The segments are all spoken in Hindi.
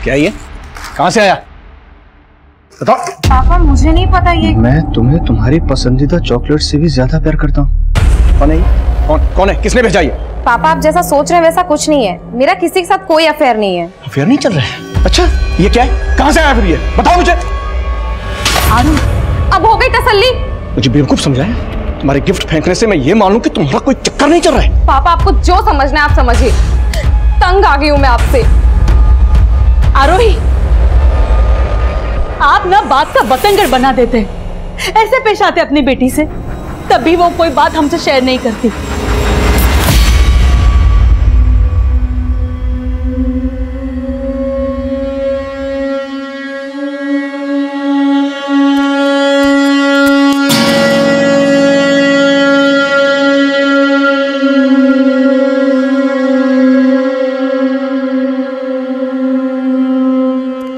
क्या ये? कहां से आया? बताओ। पापा मुझे नहीं पता ये। मैं तुम्हें तुम्हारी पसंदीदा चॉकलेट से भी ज्यादा प्यार करता हूँ। कौन है? कौन है? किसने भेजा ये? पापा आप जैसा सोच रहे हैं वैसा कुछ नहीं है। मेरा किसी के साथ कोई अफेयर नहीं है। अफेयर नहीं चल रहा है? अच्छा ये क्या है? कहां से आया फिर ये? बताओ मुझे। आरू अब हो गई तसल्ली? मुझे बेवकूफ समझाया? तुम्हारे गिफ्ट फेंकने से मैं ये मान लूं कि तुम्हारा कोई चक्कर नहीं चल रहा है। पापा आपको जो समझना है आप समझिए। तंग आ गई हूं मैं आपसे। आरोही, आप ना बात का बतंगड़ बना देते, ऐसे पेश आते अपनी बेटी से, तभी वो कोई बात हमसे शेयर नहीं करती।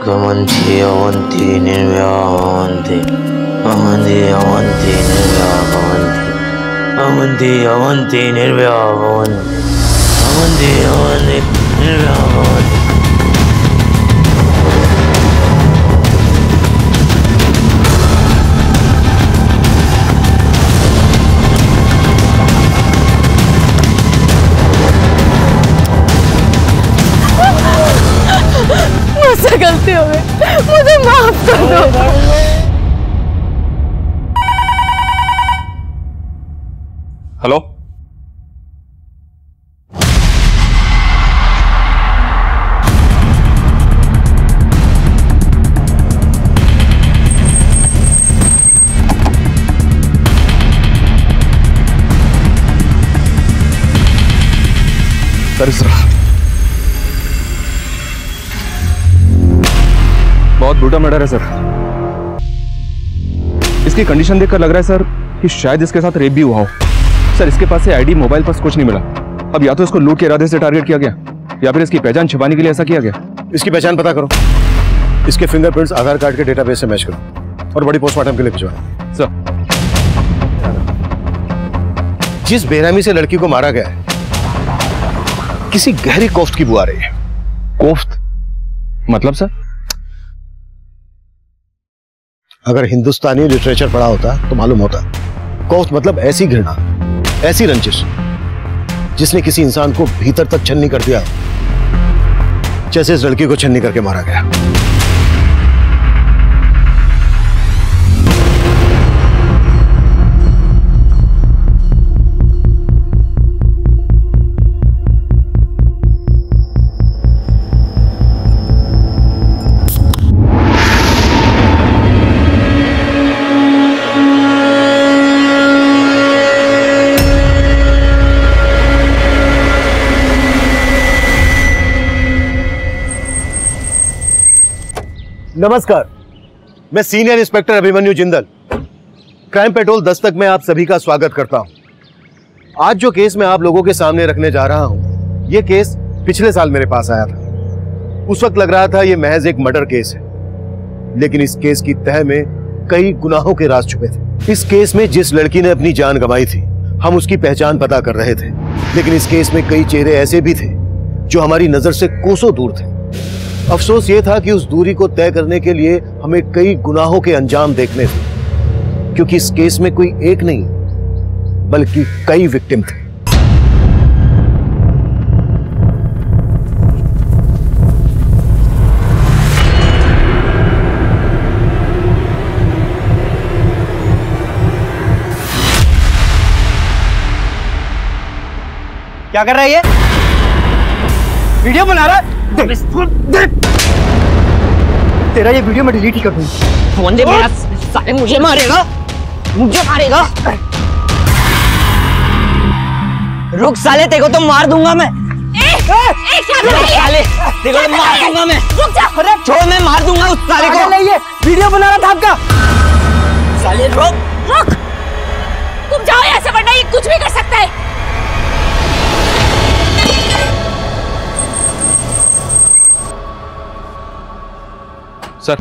अवंती निर्व्यावंती अवंती अवंती निर्व्यावंती अवंती अवंती निर्व्यावंती अवंती अवंती निर्व्यावंती। मुझसे गलती हो गई, मुझे माफ कर दो। हेलो, सर इसरा बहुत ब्रूटल मर्डर है सर। इसकी कंडीशन देखकर लग रहा है सर कि शायद इसके साथ रेप भी हुआ हो। सर इसके पास से आईडी, मोबाइल पास कुछ नहीं मिला। अब या तो इसको लूट के इरादे से टारगेट किया गया या फिर इसकी पहचान छिपाने के लिए ऐसा किया गया। इसकी पहचान पता करो, इसके फिंगरप्रिंट्स आधार कार्ड के डेटाबेस से मैच करो और बड़ी पोस्टमार्टम के लिए भिजवाओ। सर जिस बेरहमी से लड़की को मारा गया है किसी गहरी कोफ्त की बू आ रही है। कोफ्त मतलब सर? अगर हिंदुस्तानी लिटरेचर पढ़ा होता तो मालूम होता। कोफ्त मतलब ऐसी घृणा, ऐसी रंजिश जिसने किसी इंसान को भीतर तक छन्नी कर दिया, जैसे इस लड़की को छन्नी करके मारा गया। नमस्कार, मैं senior inspector Abhimanyu Jindal, crime petrol Dastak में आप सभी का स्वागत करता हूं। आज जो केस मैं आप लोगों के सामने रखने जा रहा हूं, यह केस पिछले साल मेरे पास आया था। उस वक्त लग रहा था यह महज एक मर्डर केस है, लेकिन इस केस की तह में कई गुनाहों के राज छुपे थे। इस केस में जिस लड़की ने अपनी जान गंवाई थी, हम उसकी पहचान पता कर रहे थे, लेकिन इस केस में कई चेहरे ऐसे भी थे जो हमारी नजर से कोसों दूर थे। अफसोस ये था कि उस दूरी को तय करने के लिए हमें कई गुनाहों के अंजाम देखने थे, क्योंकि इस केस में कोई एक नहीं बल्कि कई विक्टिम थे। क्या कर रहा है ये? वीडियो बना रहा है? तेरा ये वीडियो मैं डिलीट ही कर दूंगा। फोन दे मेरा, साले मुझे मारेगा, मुझे मारेगा। रुक साले, तेरे को तो मार दूंगा मैं। साले तेरे को तो मार दूंगा मैं। रुक जा, छोड़, मैं मार दूंगा उस साले को। ये वीडियो बना रहा था आपका। साले रुक रुक, तुम जाओ यहाँ से वरना ये कुछ भी कर सकता है। सर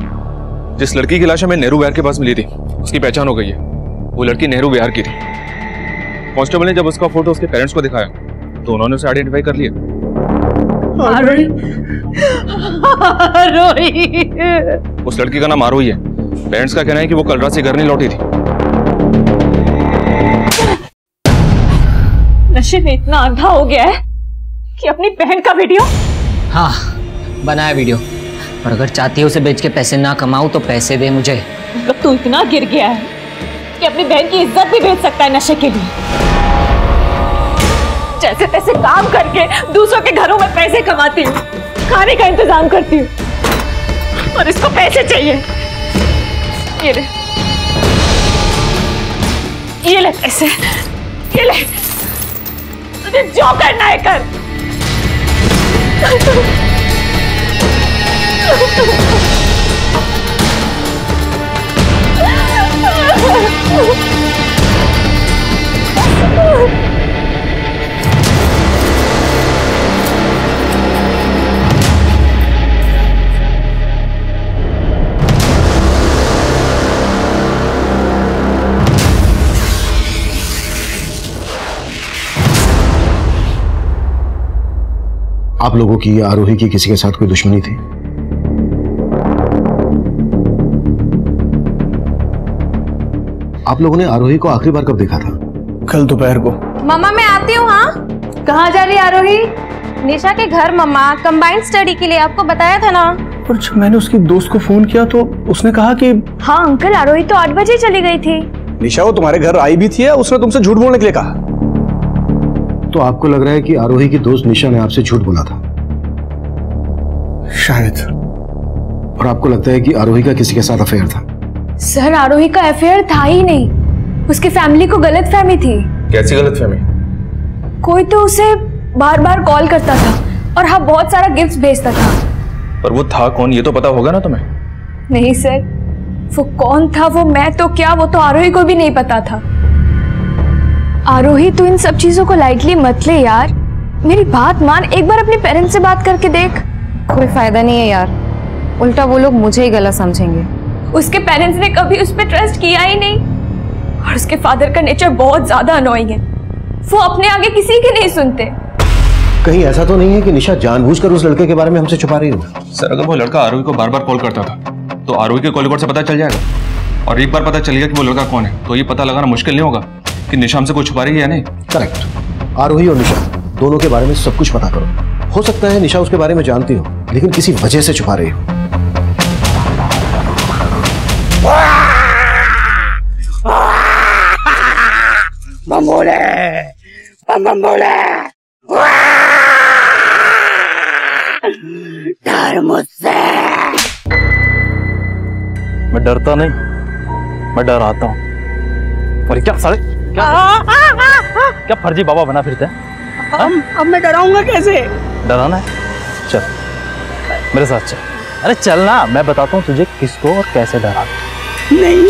जिस लड़की की लाश हमें नेहरू विहार के पास मिली थी उसकी पहचान हो गई है। वो लड़की नेहरू विहार की थी। कांस्टेबल ने जब उसका फोटो उसके पेरेंट्स को दिखाया तो उन्होंने उसे आइडेंटिफाई कर लिया। आरोही। उस लड़की का नाम आरोही है। पेरेंट्स का कहना है कि वो कल रात से घर नहीं लौटी थी। नशे में इतना अंधा हो गया है कि अपनी बहन का वीडियो। हाँ बनाया वीडियो, और अगर चाहती है उसे बेच के पैसे ना कमाऊं तो पैसे दे मुझे। मतलब तू इतना गिर गया है कि अपनी बहन की इज्जत भी बेच सकता है नशे के लिए। जैसे तैसे काम करके दूसरों के घरों में पैसे कमाती हूँ, खाने का इंतजाम करती हूँ, और इसको पैसे चाहिए। ये ले पैसे, ये ले, तुझे जो करना है कर। आप लोगों की आरोही की किसी के साथ कोई दुश्मनी थी? आप लोगों ने आरोही को आखिरी बार कब देखा था? कल दोपहर को। मम्मा मैं आती हूँ। हाँ कहाँ जा रही है आरोही? निशा के घर मम्मा, कंबाइंड स्टडी के लिए। आपको बताया था ना। और जब मैंने उसकी दोस्त को फोन किया तो उसने कहा कि हाँ अंकल, आरोही तो 8 बजे चली गई थी। निशा वो तुम्हारे घर आई भी थी या उसने तुमसे झूठ बोलने के लिए कहा? तो आपको लग रहा है कि आरोही की दोस्त निशा ने आपसे झूठ बोला था? शायद। और आपको लगता है कि आरोही का किसी के साथ अफेयर था? सर आरोही का अफेयर था ही नहीं, उसकी फैमिली को गलतफहमी थी। कैसी गलतफहमी? कोई तो उसे बार बार कॉल करता था और हाँ बहुत सारा गिफ्ट भेजता था। पर वो था कौन ये तो पता होगा ना तुम्हें? नहीं सर, वो कौन था वो मैं तो क्या, वो तो आरोही को भी नहीं पता था। आरोही तू इन सब चीजों को लाइटली मत ले यार, मेरी बात मान, एक बार अपने पेरेंट्स से बात करके देख। कोई फायदा नहीं है यार, उल्टा वो लोग मुझे ही गलत समझेंगे। उसके पेरेंट्स ने कभी उस पर ट्रस्ट किया ही नहीं, और उसके फादर का नेचर बहुत ज्यादा अनोइंग है, वो अपने आगे किसी की नहीं सुनते। कहीं ऐसा तो नहीं है कि निशा जानबूझकर उस लड़के के बारे में हमसे छुपा रही है? सर अगर वो लड़का आरोही को बार बार कॉल करता था तो आरोही के कॉल रिकॉर्ड से पता चल जाएगा, और एक बार पता चल गया कि वो लड़का कौन है तो ये पता लगाना मुश्किल नहीं होगा कि निशा हमसे कुछ छुपा रही है या नहीं। करेक्ट। आरोही और निशा दोनों के बारे में सब कुछ पता करो। हो सकता है निशा उसके बारे में जानती हो लेकिन किसी वजह से छुपा रही हो। बम्बोले, बम्बोले, डर मुझसे। मैं डरता नहीं, मैं डराता हूँ। और क्या साले क्या फर्जी बाबा बना फिरते हैं? अब मैं डराऊंगा कैसे? डराना है, चल मेरे साथ चल। अरे चल ना, मैं बताता हूँ तुझे किसको और कैसे डराना। नहीं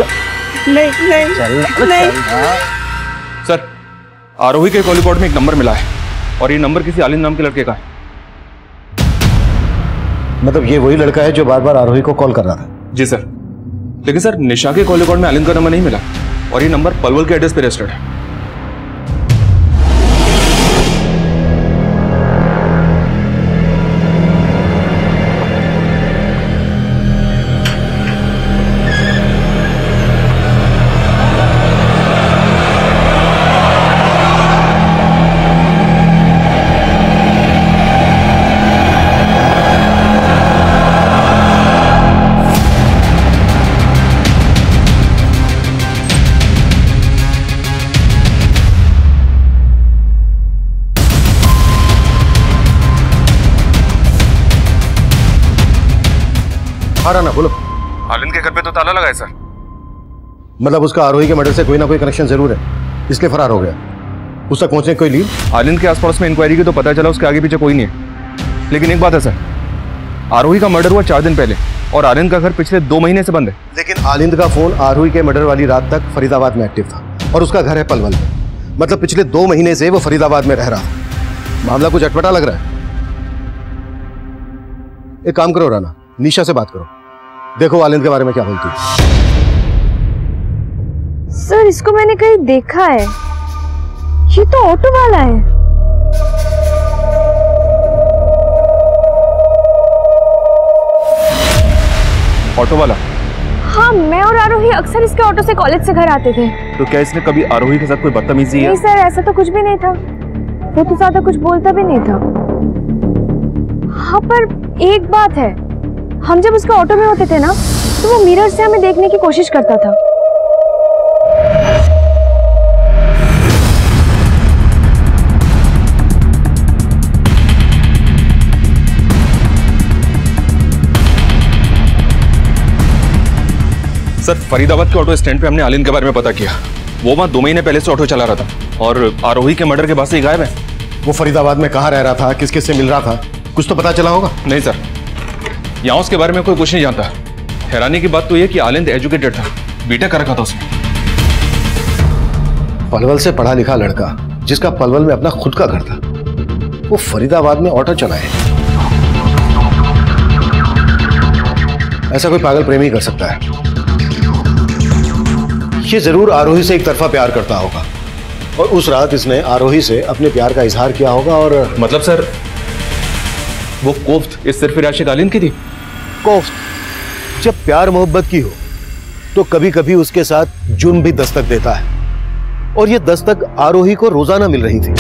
नहीं नहीं चल नहीं। सर आरोही के कॉल रिकॉर्ड में एक नंबर मिला है और ये नंबर किसी आलिंद नाम के लड़के का है। मतलब ये वही लड़का है जो बार बार आरोही को कॉल कर रहा था? जी सर, लेकिन सर निशा के कॉल रिकॉर्ड में आलिंद का नंबर नहीं मिला और ये नंबर पलवल के एड्रेस पे रजिस्टर्ड है। ना बोलो। आलिंद के घर पे तो ताला लगा है सर। मतलब उसका आरोही के मर्डर से कोई ना कोई कनेक्शन जरूर है, इसलिए फरार हो गया। उस तक पहुंचने की कोई लीड? आलिंद के आसपास में इंक्वायरी की तो पता चला उसके आगे पीछे कोई नहीं है, लेकिन एक बात है सर, आरोही का मर्डर हुआ 4 दिन पहले और आलिंद का घर पिछले 2 महीने से बंद है। लेकिन आलिंद का फोन आरोही के मर्डर वाली रात तक फरीदाबाद में एक्टिव था और उसका घर है पलवल में। मतलब पिछले 2 महीने से वो फरीदाबाद में रह रहा था। मामला कुछ अटपटा लग रहा है। एक काम करो राना, निशा से बात करो, देखो आलिंद के बारे में क्या बोलती है। सर इसको मैंने कहीं देखा है, ये तो ऑटो वाला है। ऑटो वाला? हाँ, मैं और आरोही अक्सर इसके ऑटो से कॉलेज से घर आते थे। तो क्या इसने कभी आरोही के साथ कोई बदतमीजी है? नहीं सर, ऐसा तो कुछ भी नहीं था। वो तो ज्यादा कुछ बोलता भी नहीं था। हाँ, पर एक बात है, हम जब उसके ऑटो में होते थे ना, तो वो मिरर से हमें देखने की कोशिश करता था। सर, फरीदाबाद के ऑटो स्टैंड पे हमने आलिन के बारे में पता किया। वो वहाँ 2 महीने पहले से ऑटो चला रहा था और आरोही के मर्डर के बाद से ही गायब है। वो फरीदाबाद में कहाँ रह रहा था, किस किस से मिल रहा था, कुछ तो पता चला होगा? नहीं सर, यहाँ उसके बारे में कोई कुछ नहीं जानता। हैरानी की बात तो यह कि आलिंद एजुकेटेड था, बीटेक कर रखा था उसने। पलवल से पढ़ा लिखा लड़का जिसका पलवल में अपना खुद का घर था, वो फरीदाबाद में ऑटो चलाए। ऐसा कोई पागल प्रेमी कर सकता है। ये जरूर आरोही से एक तरफा प्यार करता होगा और उस रात इसने आरोही से अपने प्यार का इजहार किया होगा। और मतलब सर, वो कोफ्त इस सिर्फ आशिक आलिंद की थी? कोफ्त जब प्यार मोहब्बत की हो तो कभी कभी उसके साथ जुर्म भी दस्तक देता है, और ये दस्तक आरोही को रोजाना मिल रही थी।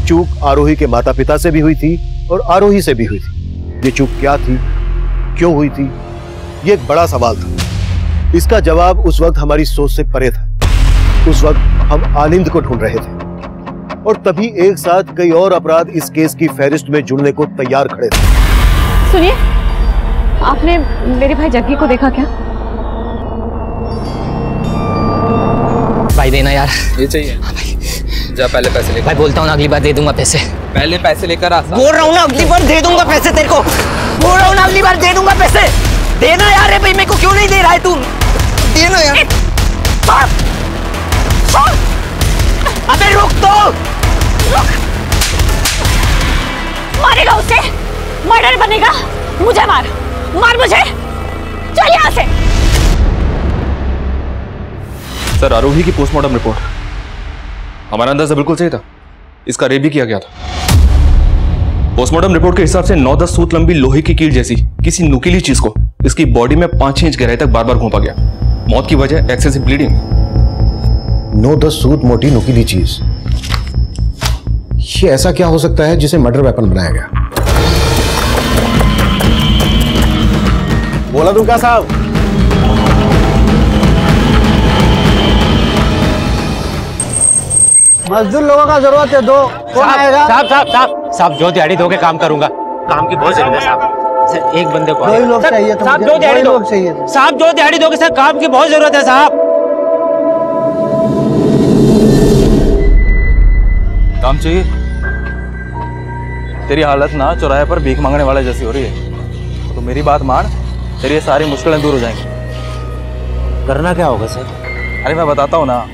चूक आरोही के माता पिता से भी हुई थी और आरोही से भी हुई थी। ये चूक क्या थी, क्यों हुई थी, ये एक बड़ा सवाल था। इसका जवाब उस वक्त हमारी सोच से परे था। उस वक्त हम आलिंद को ढूंढ रहे थे और तभी एक साथ कई और अपराध इस केस की फहरिस्त में जुड़ने को तैयार खड़े थे। सुनिए, आपने मेरे भाई जग्गी को देखा क्या? भाई देना यार। ये चाहिए? जा पहले पैसे लेकर। भाई बोलता हूँ ना, अगली बार दे दूंगा पैसे। पहले पैसे लेकर आ। बोल रहा हूँ ना, अगली बार दे दूंगा पैसे तेरे को। बोल रहा हूँ ना, अगली बार दे दूंगा पैसे। देना यार। भाई मेरे को क्यों नहीं दे रहा है तू? देना यार। अबे रुक तो, रुक। मारेगा उसे, मर्डर बनेगा। मुझे मार, मार मुझे। चल यहाँ से। सर, आरोही की पोस्टमार्टम रिपोर्ट, हमारा अंदाजा बिल्कुल सही था। इसका रेप भी किया गया था। पोस्टमार्टम रिपोर्ट के हिसाब से 9-10 सूत लंबी लोहे की कील जैसी किसी नुकीली चीज को इसकी बॉडी में 5-6 इंच गहराई तक बार बार घोंपा गया। मौत की वजह एक्सेसिव ब्लीडिंग। 9-10 सूत मोटी नुकीली चीज, ये ऐसा क्या हो सकता है जिसे मर्डर वेपन बनाया गया? बोला दूं क्या साहब? मजदूर लोगों का जरूरत है, दो। कौन आएगा? साहब जो दिहाड़ी दोगे काम करूंगा। काम की बहुत जरूरत है साहब। सर एक बंदे को 2 लोग चाहिए थे। साहब 2 दिहाड़ी लोग चाहिए। साहब 2 दिहाड़ी दोगे सर, काम की बहुत जरूरत है साहब। काम चाहिए? तेरी हालत ना चौराहे पर भीख मांगने वाले जैसी हो रही है, तो मेरी बात मान, तेरी ये सारी मुश्किलें दूर हो जाएंगी। करना क्या होगा सर? अरे मैं बताता हूँ ना।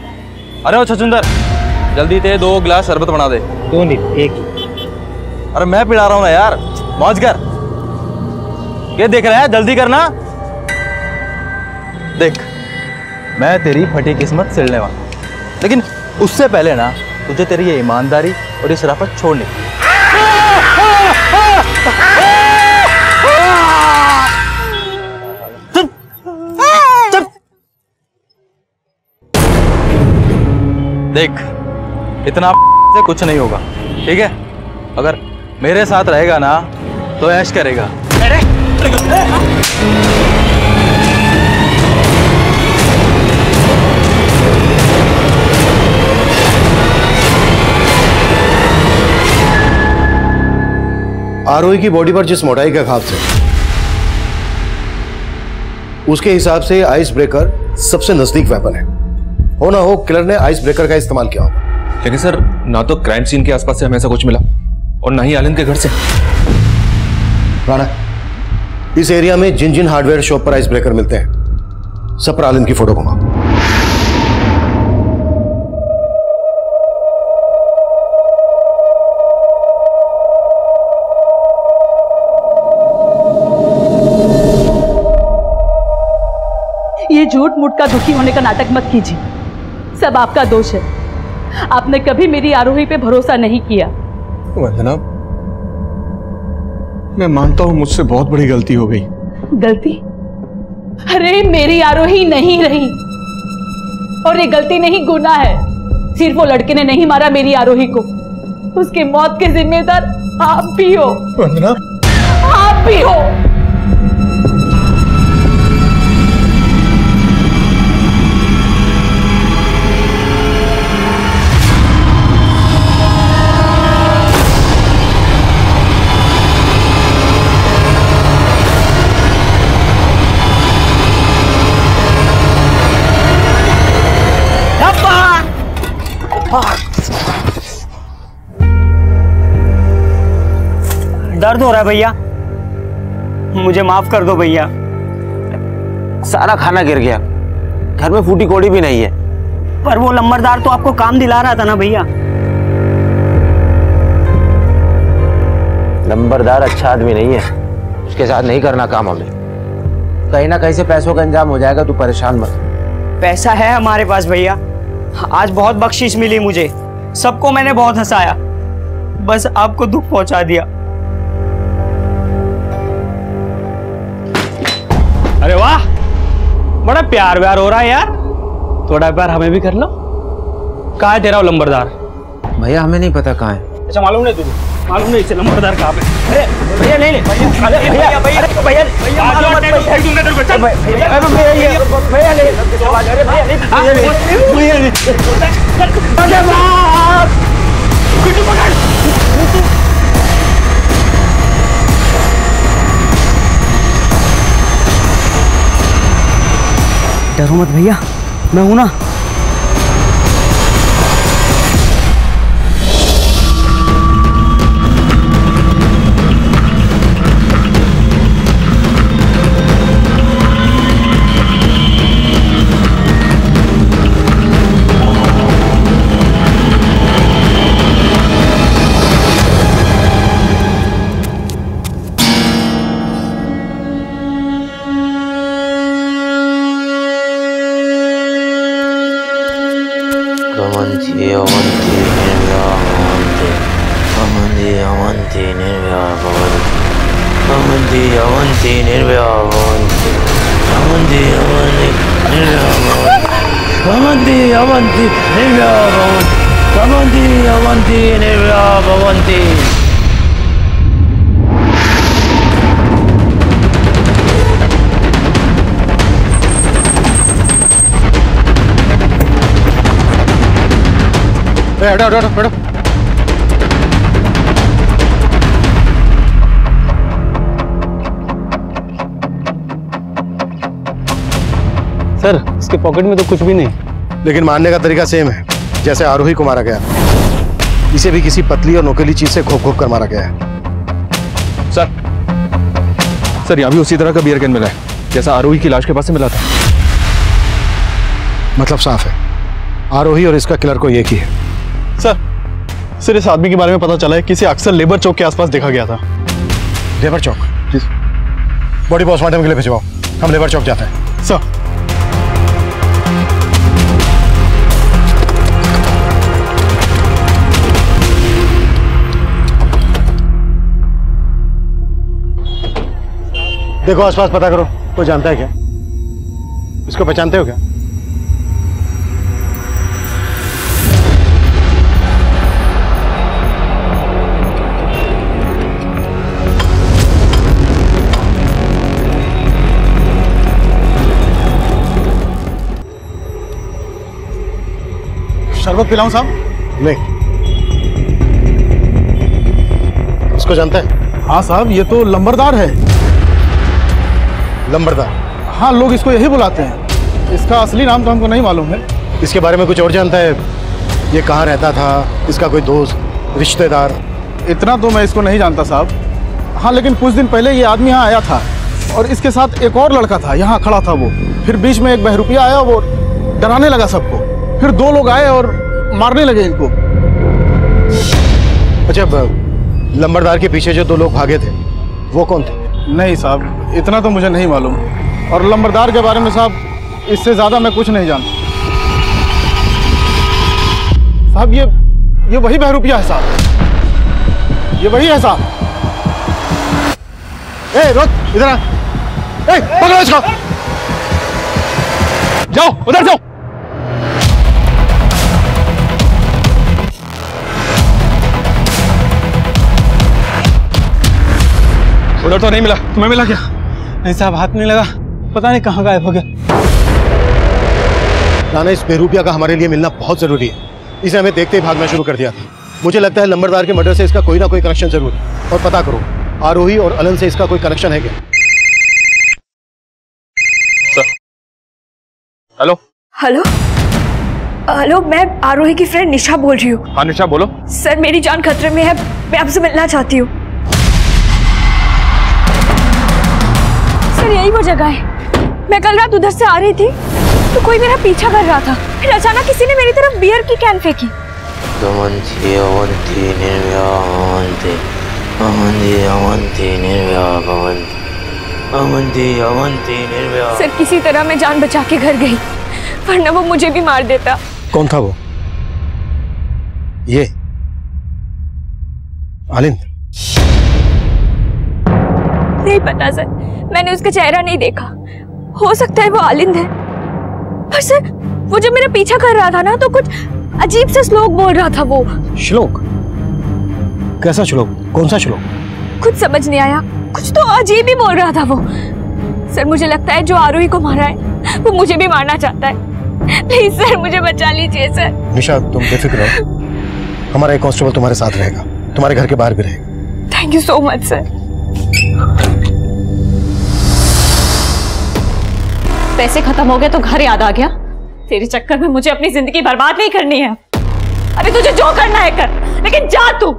अरे ओ छछुंदर, जल्दी ते 2 गिलास शरबत बना दे। 2 नहीं, 1 ही। अरे मैं पिला रहा हूँ ना यार, मौज कर। ये देख रहा है, जल्दी करना। देख, मैं तेरी फटी किस्मत सिलने वाला, लेकिन उससे पहले ना तुझे तेरी ये ईमानदारी और ये शराफत छोड़नी। देख, इतना से कुछ नहीं होगा, ठीक है? अगर मेरे साथ रहेगा ना तो ऐश करेगा। आरोही की बॉडी पर जिस मोटाई का घाव थे, उसके हिसाब से आइस ब्रेकर सबसे नजदीक वेपन है। हो ना हो किलर ने आइस ब्रेकर का इस्तेमाल किया होगा। लेकिन सर, ना तो क्राइम सीन के आसपास से हमें ऐसा कुछ मिला और ना ही आलिंद के घर से। राणा, इस एरिया में जिन जिन हार्डवेयर शॉप पर आइस ब्रेकर मिलते हैं, सब पर आलिंद की फोटो घुमाओ। ये झूठ मूठ का दुखी होने का नाटक मत कीजिए, सब आपका दोष है। आपने कभी मेरी आरोही पे भरोसा नहीं किया। वंदना, मैं मानता हूं मुझसे बहुत बड़ी गलती हो गई। गलती? अरे मेरी आरोही नहीं रही और ये गलती नहीं गुनाह है। सिर्फ वो लड़के ने नहीं मारा मेरी आरोही को, उसकी मौत के जिम्मेदार आप भी हो। वंदना, आप भी हो। दर्द हो रहा है भैया, मुझे माफ कर दो भैया। सारा खाना गिर गया, घर में फूटी कोड़ी भी नहीं है। पर वो लंबरदार तो आपको काम दिला रहा था ना भैया। लंबरदार अच्छा आदमी नहीं है, उसके साथ नहीं करना काम हमें। कहीं ना कहीं से पैसों का इंतजाम हो जाएगा, तू परेशान मत। पैसा है हमारे पास भैया, आज बहुत बख्शिश मिली मुझे, सबको मैंने बहुत हंसाया, बस आपको दुख पहुंचा दिया। अरे वाह, बड़ा प्यार व्यार हो रहा है यार, थोड़ा प्यार हमें भी कर लो। कहाँ है तेरा लंबरदार? भैया हमें नहीं पता कहाँ है। अच्छा मालूम नहीं तुझे? मालूम नहीं इसे लंबरदार कहाँ पे? अरे भैया नहीं भैया भैया भैया भैया डरो मत भैया, मैं हूं ना। हटो हटो हटो। सर इसके पॉकेट में तो कुछ भी नहीं, लेकिन मारने का तरीका सेम है जैसे आरोही को मारा गया। इसे भी किसी पतली और नोकीली चीज से घोप घोप कर मारा गया है। सर यहाँ भी उसी तरह का बियर कैन मिला है जैसा आरोही की लाश के पास से मिला था। मतलब साफ है, आरोही और इसका किलर को एक ही है। सर इस आदमी के बारे में पता चला है, किसी अक्सर लेबर चौक के आसपास देखा गया था। लेबर चौक? जी। बॉडी पोस्टमार्टम के लिए भिजवाओ, हम लेबर चौक जाते हैं। सर देखो आसपास पता करो, कोई जानता है क्या? इसको पहचानते हो क्या? शरबत पिलाऊं साहब? नहीं। इसको जानता है? हाँ साहब, ये तो लंबरदार है। लंबरदार? हाँ, लोग इसको यही बुलाते हैं। इसका असली नाम तो हमको नहीं मालूम है। इसके बारे में कुछ और जानता है? ये कहाँ रहता था? इसका कोई दोस्त, रिश्तेदार? इतना तो मैं इसको नहीं जानता साहब। हाँ, लेकिन कुछ दिन पहले ये आदमी यहाँ आया था और इसके साथ एक और लड़का था, यहाँ खड़ा था वो। फिर बीच में एक बहरूपिया आया, वो डराने लगा सबको। फिर दो लोग आए और मारने लगे इनको। अच्छा, लंबरदार के पीछे जो दो लोग भागे थे वो कौन थे? नहीं साहब, इतना तो मुझे नहीं मालूम। और लंबरदार के बारे में साहब, इससे ज्यादा मैं कुछ नहीं जानता साहब। ये वही बहरूपिया है साहब, ये वही है साहब। ए रोक, इधर आ। ए, पकड़ो इसको। जाओ उधर जाओ। उधर तो नहीं मिला, तुम्हें मिला क्या? नहीं साहब, हाथ नहीं लगा, पता नहीं कहाँ गायब हो गया। राणा, इस बेरूपिया का हमारे लिए मिलना बहुत जरूरी है। इसे हमें देखते ही भागना शुरू कर दिया था। मुझे लगता है लंबरदार के मर्डर से इसका कोई ना कोई कनेक्शन जरूर है। और पता करो, आरोही और अलन से इसका कोई कनेक्शन है क्या? हेलो हेलो हेलो, मैं आरोही की फ्रेंड निशा बोल रही हूँ। हाँ निशा बोलो। सर मेरी जान खतरे में है, मैं आपसे मिलना चाहती हूँ। सर यही वो जगह है। मैं कल रात उधर से आ रही थी तो कोई मेरा पीछा कर रहा था, फिर अचानक किसी ने मेरी तरफ बियर की कैन फेंकी। सर किसी तरह मैं जान बचा के घर गई, वरना वो मुझे भी मार देता। कौन था वो? ये आलिंद? नहीं पता सर, मैंने उसका चेहरा नहीं देखा। हो सकता है वो आलिंद है, पर सर वो जब मेरा पीछा कर रहा था ना तो कुछ अजीब सा श्लोक बोल रहा था। वो श्लोक? कैसा श्लोक? कौन सा श्लोक? कुछ समझ नहीं आया, कुछ तो अजीब ही बोल रहा था वो। सर मुझे लगता है जो आरोही को मारा है वो मुझे भी मारना चाहता है। प्लीज सर मुझे बचा लीजिए सर। निशा तुम बेफिक्र रहो, हमारा एक कांस्टेबल तुम्हारे साथ रहेगा, तुम्हारे घर के बाहर भी रहेगा। Thank you so much sir. पैसे खत्म हो गए तो घर याद आ गया। तेरे चक्कर में मुझे अपनी जिंदगी बर्बाद नहीं करनी है। अरे तुझे जो करना है कर, लेकिन जा तू।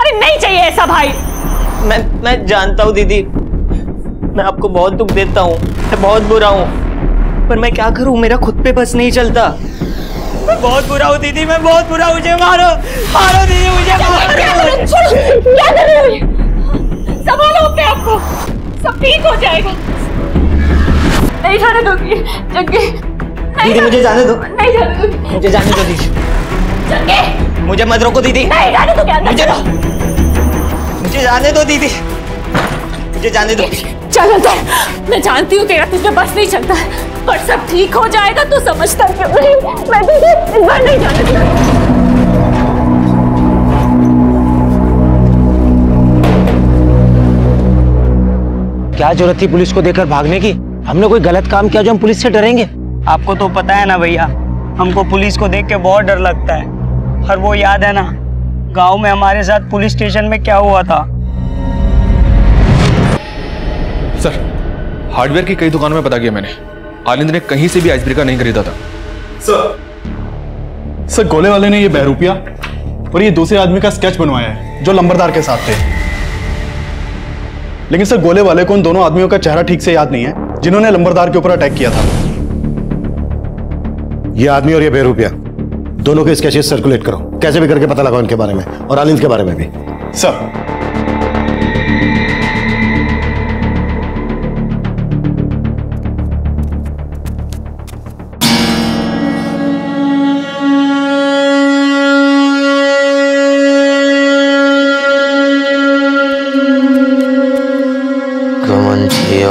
अरे नहीं चाहिए ऐसा भाई। मैं जानता हूँ दीदी, मैं आपको बहुत दुख देता हूँ, मैं बहुत बुरा हूँ, पर मैं क्या करूँ, मेरा खुद पे बस नहीं चलता। मैं बहुत बुरा हूँ दीदी, मैं बहुत बुरा हूँ। मुझे मारो, मारो दीदी, मुझे मारो। क्या कर रहे हो ये? संभालो अपने आप को, सब ठीक हो जाएगा। नहीं जाने दोगी जग्गी, दीदी मुझे जाने दो। नहीं जाने दोगी, मुझे जाने दो दीदी। जग्गी मुझे मत रोको दीदी। नहीं जाने दो। क्या मुझे जाने दो दीदी, मुझे जाने दो। चलो तो, मैं जानती हूँ तेरा तुझे बस नहीं चलता है, पर सब ठीक हो जाएगा। तू समझता क्यों नहीं? मैं तुझे इस बार नहीं जाने दूंगा। क्या जरूरत थी पुलिस को देकर भागने की? हमने कोई गलत काम किया जो हम पुलिस से डरेंगे? आपको तो पता है ना भैया, हमको पुलिस को देख के बहुत डर लगता है। और वो याद है ना गांव में हमारे साथ पुलिस स्टेशन में क्या हुआ था? सर हार्डवेयर की कई दुकानों में पता किया मैंने, आलिंद ने कहीं से भी आइस ब्रेकर नहीं खरीदा था। सर गोले वाले ने ये बहरूपिया और ये दूसरे आदमी का स्केच बनवाया है जो लंबरदार के साथ थे। लेकिन सर गोले वाले को उन दोनों आदमियों का चेहरा ठीक से याद नहीं है जिन्होंने लंबरदार के ऊपर अटैक किया था। ये आदमी और ये बेरूपिया दोनों के स्केचेस सर्कुलेट करो, कैसे भी करके पता लगाओ इनके बारे में और आलिंद के बारे में भी। सर अवंती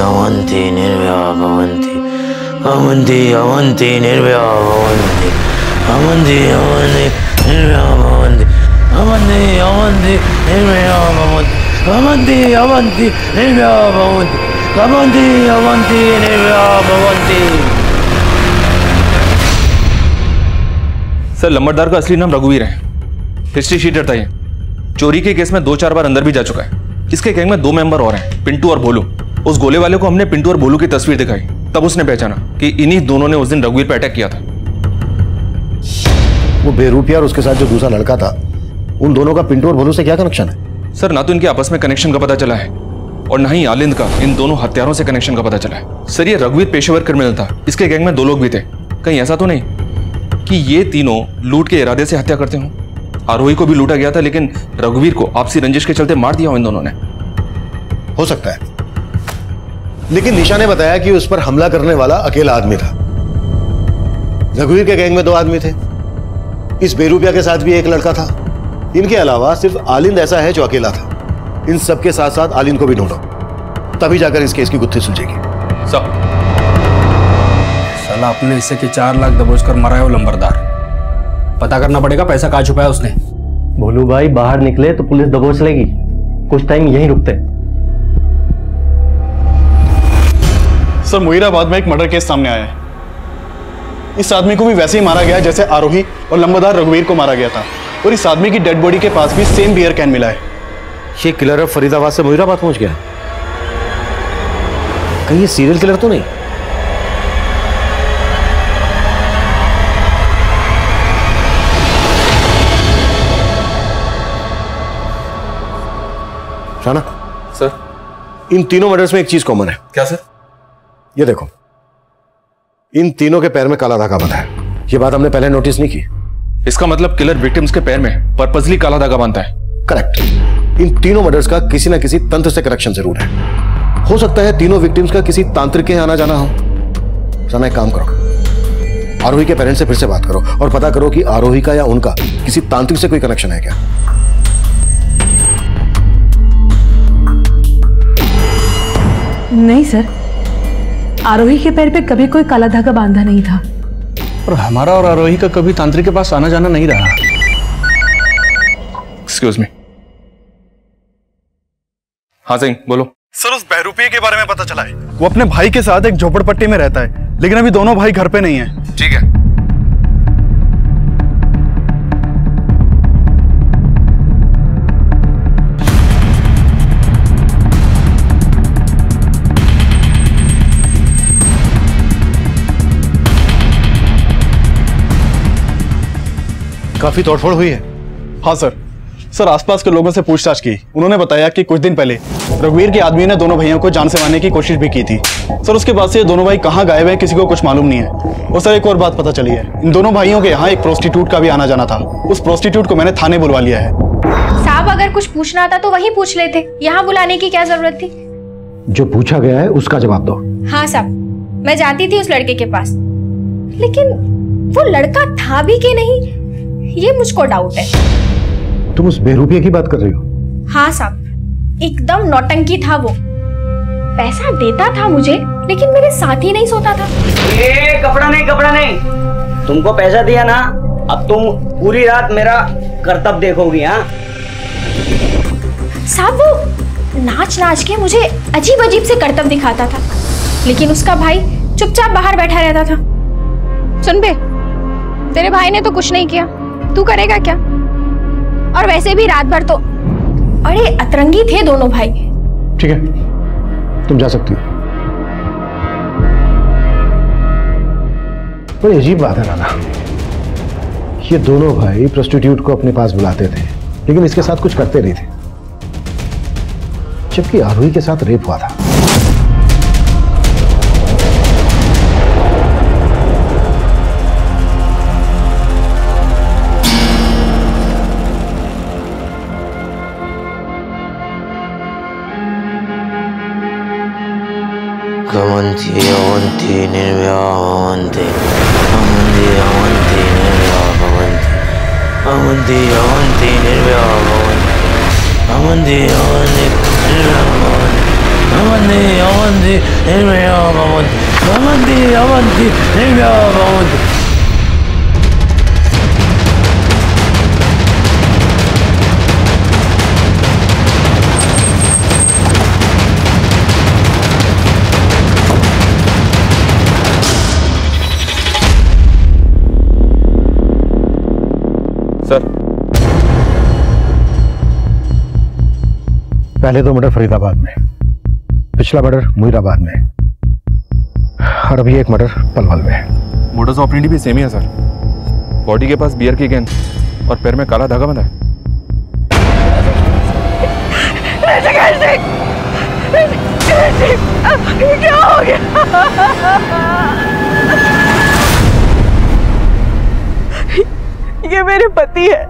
अवंती निर्भया भवन्ति, अवंती अवंती निर्भया भवन्ति, अवंती अवंती निर्भया भवन्ति, अवंती अवंती निर्भया भवन्ति, अवंती अवंती निर्भया भवन्ति। सर लंबरदार का असली नाम रघुवीर है, हिस्ट्री शीटर था ये। चोरी के केस में 2-4 बार अंदर भी जा चुका है। इसके गैंग में 2 मेंबर और हैं, पिंटू और भोलू। उस गोले वाले को हमने पिंटू और भोलू की तस्वीर दिखाई, तब उसने पहचाना कि इन्हीं दोनों ने उस दिन रघुवीर पर अटैक किया था। वो बेरूपिया और उसके साथ जो दूसरा लड़का था, उन दोनों का पिंटू और भोलू से क्या कनेक्शन है? सर ना तो इनके आपस में कनेक्शन का पता चला है और ना ही आलिंद का इन दोनों हत्यारों से कनेक्शन का पता चला है। सर ये रघुवीर पेशेवर क्रिमिनल था, इसके गैंग में 2 लोग भी थे। कहीं ऐसा तो नहीं कि ये तीनों लूट के इरादे से हत्या करते हों? आरोही को भी लूटा गया था, लेकिन रघुवीर को आपसी रंजिश के चलते मार दिया हो इन दोनों ने। हो सकता है, लेकिन निशा ने बताया कि उस पर हमला करने वाला अकेला आदमी था। रघुवीर के गैंग में 2 आदमी थे, इस बेरूपिया के साथ भी एक लड़का था। इनके अलावा सिर्फ आलिंद ऐसा है जो अकेला था। इन सबके साथ साथ आलिंद को भी ढूंढो। तभी जाकर इस केस की गुत्थी सुलझेगी। सब साला अपने हिस्से के 4 लाख दबोच कर मरा है वो लंबरदार। पता करना पड़ेगा पैसा कहाँ छुपाया उसने। भोलू भाई बाहर निकले तो पुलिस दबोच लेगी, कुछ टाइम यहीं रुकते। सर मुहीराबाद में एक मर्डर केस सामने आया है। इस आदमी को भी वैसे ही मारा गया जैसे आरोही और लंबादार रघुवीर को मारा गया था, और इस आदमी की डेड बॉडी के पास भी सेम बियर कैन मिला है। ये किलर अब फरीदाबाद से मुहीराबाद पहुंच गया। कहीं ये सीरियल किलर तो नहीं? राणा सर, इन तीनों मर्डर्स में एक चीज कॉमन है। क्या सर? ये देखो, इन तीनों के पैर में काला धागा बंधा है। ये बात हमने पहले नोटिस नहीं की। इसका मतलब किलर विक्टिम्स के पैर में पर्पसली काला धागा बांधता है। करेक्ट। इन तीनों मर्डर्स का किसी ना किसी तंत्र से कनेक्शन जरूर है। हो सकता है तीनों विक्टिम्स का किसी तांत्रिक के आना जाना हो। राणा एक काम करो, आरोही के पेरेंट्स से फिर से बात करो और पता करो कि आरोही का या उनका किसी तांत्रिक से कोई कनेक्शन है क्या। नहीं सर, आरोही के पैर पे कभी कोई काला धागा बांधा नहीं था। और हमारा और आरोही का कभी तांत्रिक के पास आना जाना नहीं रहा। Excuse me. हाँ सिंह बोलो। सर उस बहरूपिये के बारे में पता चला है। वो अपने भाई के साथ एक झोपड़पट्टी में रहता है, लेकिन अभी दोनों भाई घर पे नहीं है। ठीक है। काफी तोड़फोड़ हुई है। हाँ सर। सर आसपास के लोगों से पूछताछ की, उन्होंने बताया कि कुछ दिन पहले रघुवीर के आदमी ने दोनों भाइयों को जान से मारने की कोशिश भी की थी। सर उसके बाद से ये दोनों भाई कहाँ गायब हैं किसी को कुछ मालूम नहीं है। और सर एक और बात पता चली है, इन दोनों भाइयों के यहाँ एक प्रोस्टिट्यूट का भी आना जाना था। उस प्रोस्टिट्यूट को मैंने थाने बुलवा लिया है। साहब अगर कुछ पूछना था तो वहीं पूछ लेते, यहाँ बुलाने की क्या जरूरत थी? जो पूछा गया है उसका जवाब दो। हाँ साहब, मैं जाती थी उस लड़के के पास, लेकिन वो लड़का था भी कि नहीं ये मुझको डाउट है। तुम उस बेरूपिये की बात कर रही हो? हाँ साहब, एकदम नौटंकी था वो। पैसा देता था मुझे, लेकिन मेरे साथ ही नहीं सोता था। ये कपड़ा नहीं, तुमको पैसा दिया ना, अब तुम पूरी रात मेरा कर्तव्य देखोगी। हाँ साहब, वो नाच नाच के मुझे अजीब अजीब से कर्तव्य दिखाता था, लेकिन उसका भाई चुपचाप बाहर बैठा रहता था। सुन बे, तेरे भाई ने तो कुछ नहीं किया, तू करेगा क्या? और वैसे भी रात भर तो अरे अतरंगी थे दोनों भाई। ठीक है, तुम जा सकती हो। बड़ी अजीब बात है राणा, ये दोनों भाई प्रोस्टिट्यूट को अपने पास बुलाते थे, लेकिन इसके साथ कुछ करते नहीं थे, जबकि आरोही के साथ रेप हुआ था। Amanti, amanti, nirvya, amanti, amanti, amanti, nirvya, amanti, amanti, amanti, nirvya, amanti, amanti, nirvya, amanti, amanti, nirvya, amanti, amanti, nirvya, amanti. Sir, पहले तो मर्डर फरीदाबाद में, पिछला मर्डर मुहीराबाद में, और अभी एक मर्डर पलवल में। मोडस ऑपरेंडी भी सेम ही है सर। बॉडी के पास बियर की कैन और पैर में काला धागा बंधा है। क्या हो गया? ये मेरे पति है,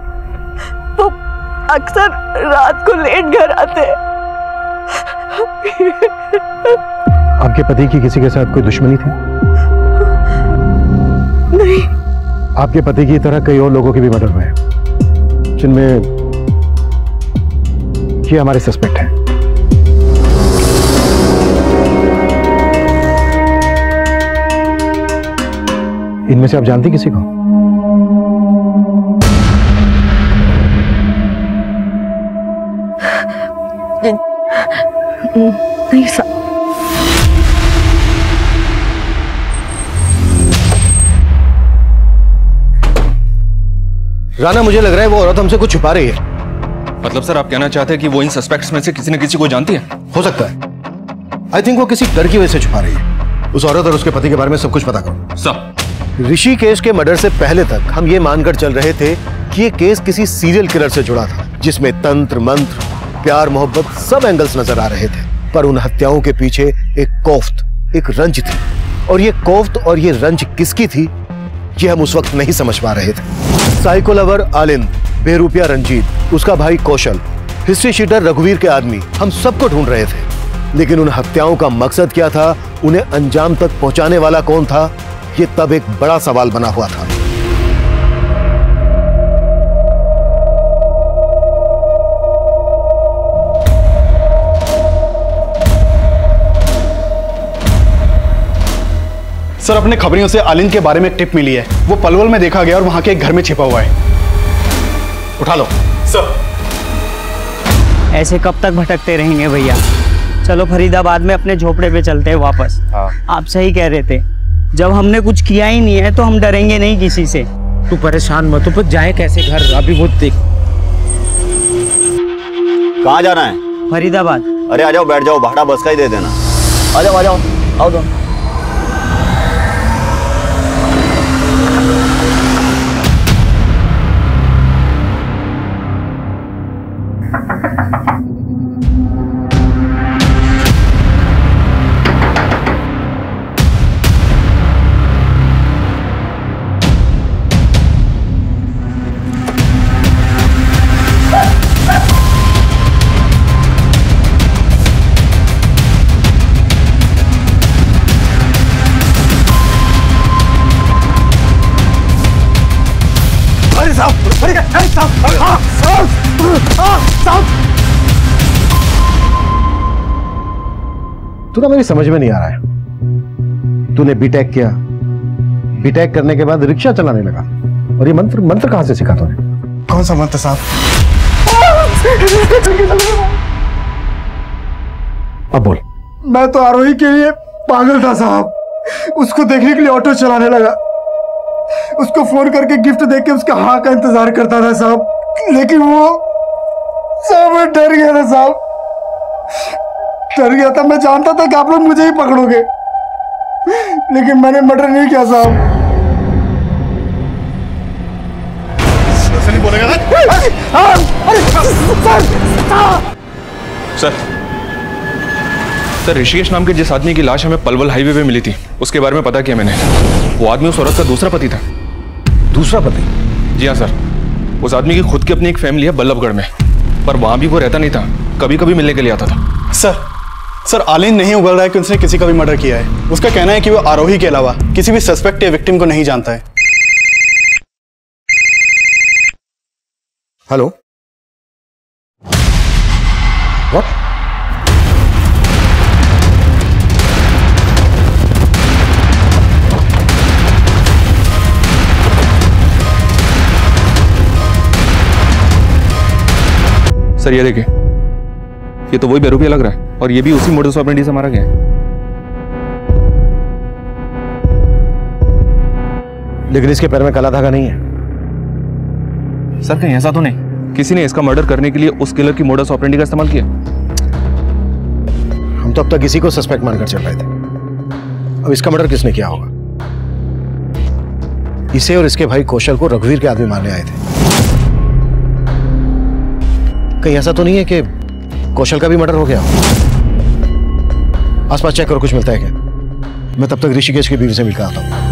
वो अक्सर रात को लेट घर आते हैं। आपके पति की किसी के साथ कोई दुश्मनी थी? नहीं। आपके पति की तरह कई और लोगों के भी मर्डर हुए हैं, जिनमें ये हमारे सस्पेक्ट हैं। इनमें से आप जानती किसी को? नहीं सर। राणा, मुझे लग रहा है वो औरत हमसे कुछ छुपा रही है। मतलब सर आप कहना चाहते हैं कि वो इन सस्पेक्ट्स में से किसी न किसी को जानती है? हो सकता है। आई थिंक वो किसी डर की वजह से छुपा रही है। उस औरत और उसके पति के बारे में सब कुछ पता करो। सर, ऋषिकेश के मर्डर से पहले तक हम ये मानकर चल रहे थे कि ये केस किसी सीरियल किलर से जुड़ा था, जिसमें तंत्र मंत्र, प्यार मोहब्बत सब एंगल्स नजर आ रहे थे। पर उन हत्याओं के पीछे एक कोफ्त, एक रंज थी, और ये कोफ्त और ये रंज किसकी थी ये हम उस वक्त नहीं समझ पा रहे थे। साइको लवर आलिंद, बेरूपिया रंजीत, उसका भाई कौशल, हिस्ट्री शीटर रघुवीर के आदमी, हम सबको ढूंढ रहे थे। लेकिन उन हत्याओं का मकसद क्या था, उन्हें अंजाम तक पहुंचाने वाला कौन था, ये तब एक बड़ा सवाल बना हुआ था। सर, अपने खबरियों से आलिंद के बारे में एक टिप मिली है। वो पलवल में देखा गया और वहां के एक घर में छिपा हुआ है। उठा लो। सर, ऐसे कब तक भटकते रहेंगे भैया? चलो फरीदाबाद में अपने झोपड़े पे चलते हैं वापस। आप सही कह रहे थे, जब हमने कुछ किया ही नहीं है तो हम डरेंगे नहीं किसी से। तू परेशान मत हो, जाए कैसे घर, अभी वो देख। कहाँ जाना है? फरीदाबाद। अरे आ जाओ, बैठ जाओ, भाड़ा बस का ही दे देना। आ जाओ आ जाओ, आओ दो। तू ना मेरी समझ में नहीं आ रहा है। तूने बीटेक किया, बीटेक करने के बाद रिक्शा चलाने लगा, और ये मंत्र मंत्र कहां से सीखा तूने? कौन सा मंत्र साहब? अब बोल। मैं तो आरोही के लिए पागल था साहब। उसको देखने के लिए ऑटो चलाने लगा, उसको फोन करके गिफ्ट देके उसका हाँ का इंतजार करता था साहब। लेकिन वो साहब, मैं डर गया था साहब, डर गया था। मैं जानता था कि आप लोग मुझे ही पकड़ोगे, लेकिन मैंने मर्डर नहीं किया साहब। नहीं बोलेगा सर। सर, ऋषिकेश नाम के जिस आदमी की लाश हमें पलवल हाईवे पे मिली थी, उसके बारे में पता किया मैंने। वो आदमी उस औरत का दूसरा पति था। दूसरा पति? जी हाँ सर। उस आदमी की खुद की अपनी एक फैमिली है बल्लभगढ़ में, पर वहां भी वो रहता नहीं था, कभी कभी मिलने के लिए आता था। सर, आलिंद नहीं उगल रहा है कि उसने किसी का भी मर्डर किया है। उसका कहना है कि वो आरोही के अलावा किसी भी सस्पेक्ट या विक्टिम को नहीं जानता है। Hello, what? सर ये देखिए, ये तो वही बेरूपिया लग रहा है, और ये भी उसी मोडस ऑपरेंडी से मारा गया है। लेकिन इसके पैर में काला धागा नहीं है। सर, कहीं ऐसा तो नहीं किसी ने इसका मर्डर करने के लिए उस किलर की मोडस ऑपरेंडी का इस्तेमाल किया? हम तो अब तक इसी को सस्पेक्ट मानकर चल रहे थे। अब इसका मर्डर किसने किया होगा? इसे और इसके भाई कौशल को रघुवीर के आदमी मारने आए थे। कहीं ऐसा तो नहीं है कि कौशल का भी मर्डर हो गया? आसपास चेक करो, कुछ मिलता है क्या? मैं तब तक ऋषिकेश की बीवी से मिलकर आता हूं।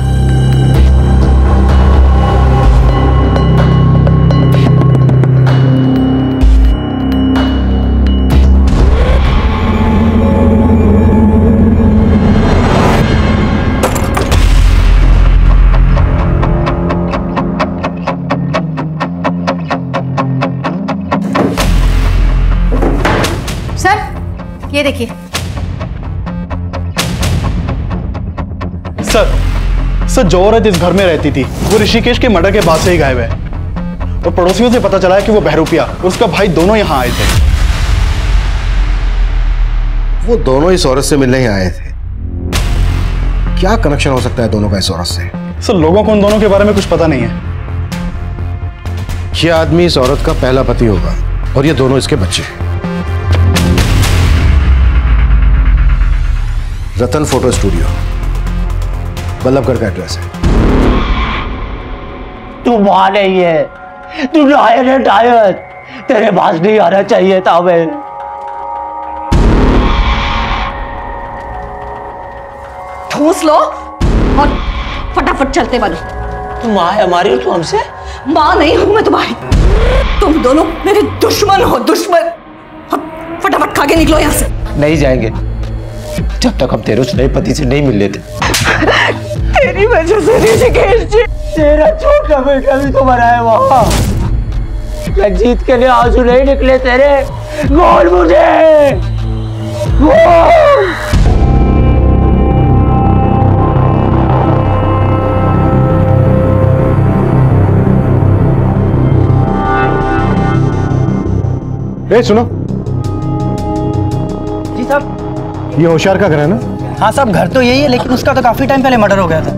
ये देखिए। सर जो औरत इस घर में रहती थी वो ऋषिकेश के मर्डर के बाद से ही गायब है, और पड़ोसियों से पता चला है कि वो बहरूपिया और उसका भाई दोनों यहाँ आए थे। वो दोनों इस औरत से मिलने ही आए थे। क्या कनेक्शन हो सकता है दोनों का इस औरत से? सर लोगों को उन दोनों के बारे में कुछ पता नहीं है। ये आदमी इस औरत का पहला पति होगा और ये दोनों इसके बच्चे। रतन फोटो स्टूडियो, बल्लभगढ़ का एड्रेस है। तू वहां नहीं है, तू लायर है टायर, तेरे पास नहीं आना चाहिए था। मैं ठूस लो और फटाफट चलते बनो। तुम माँ है हमारी और तू हमसे? माँ नहीं हूं मैं तुम्हारी, तुम दोनों मेरे दुश्मन हो, दुश्मन। फटाफट खा के निकलो यहाँ से। नहीं जाएंगे जब तक हम तेरे उस नए पति से नहीं मिल लेते। तेरी वजह से ऋषिकेश जी, तेरा छोटा बेटा भी तो मरा है वहाँ। रंजीत के लिए आंसू नहीं निकले तेरे, बोल मुझे बोल। सुनो जी साहब, ये होशियार का घर है ना? हाँ साहब, घर तो यही है, लेकिन उसका तो काफी टाइम पहले मर्डर हो गया था।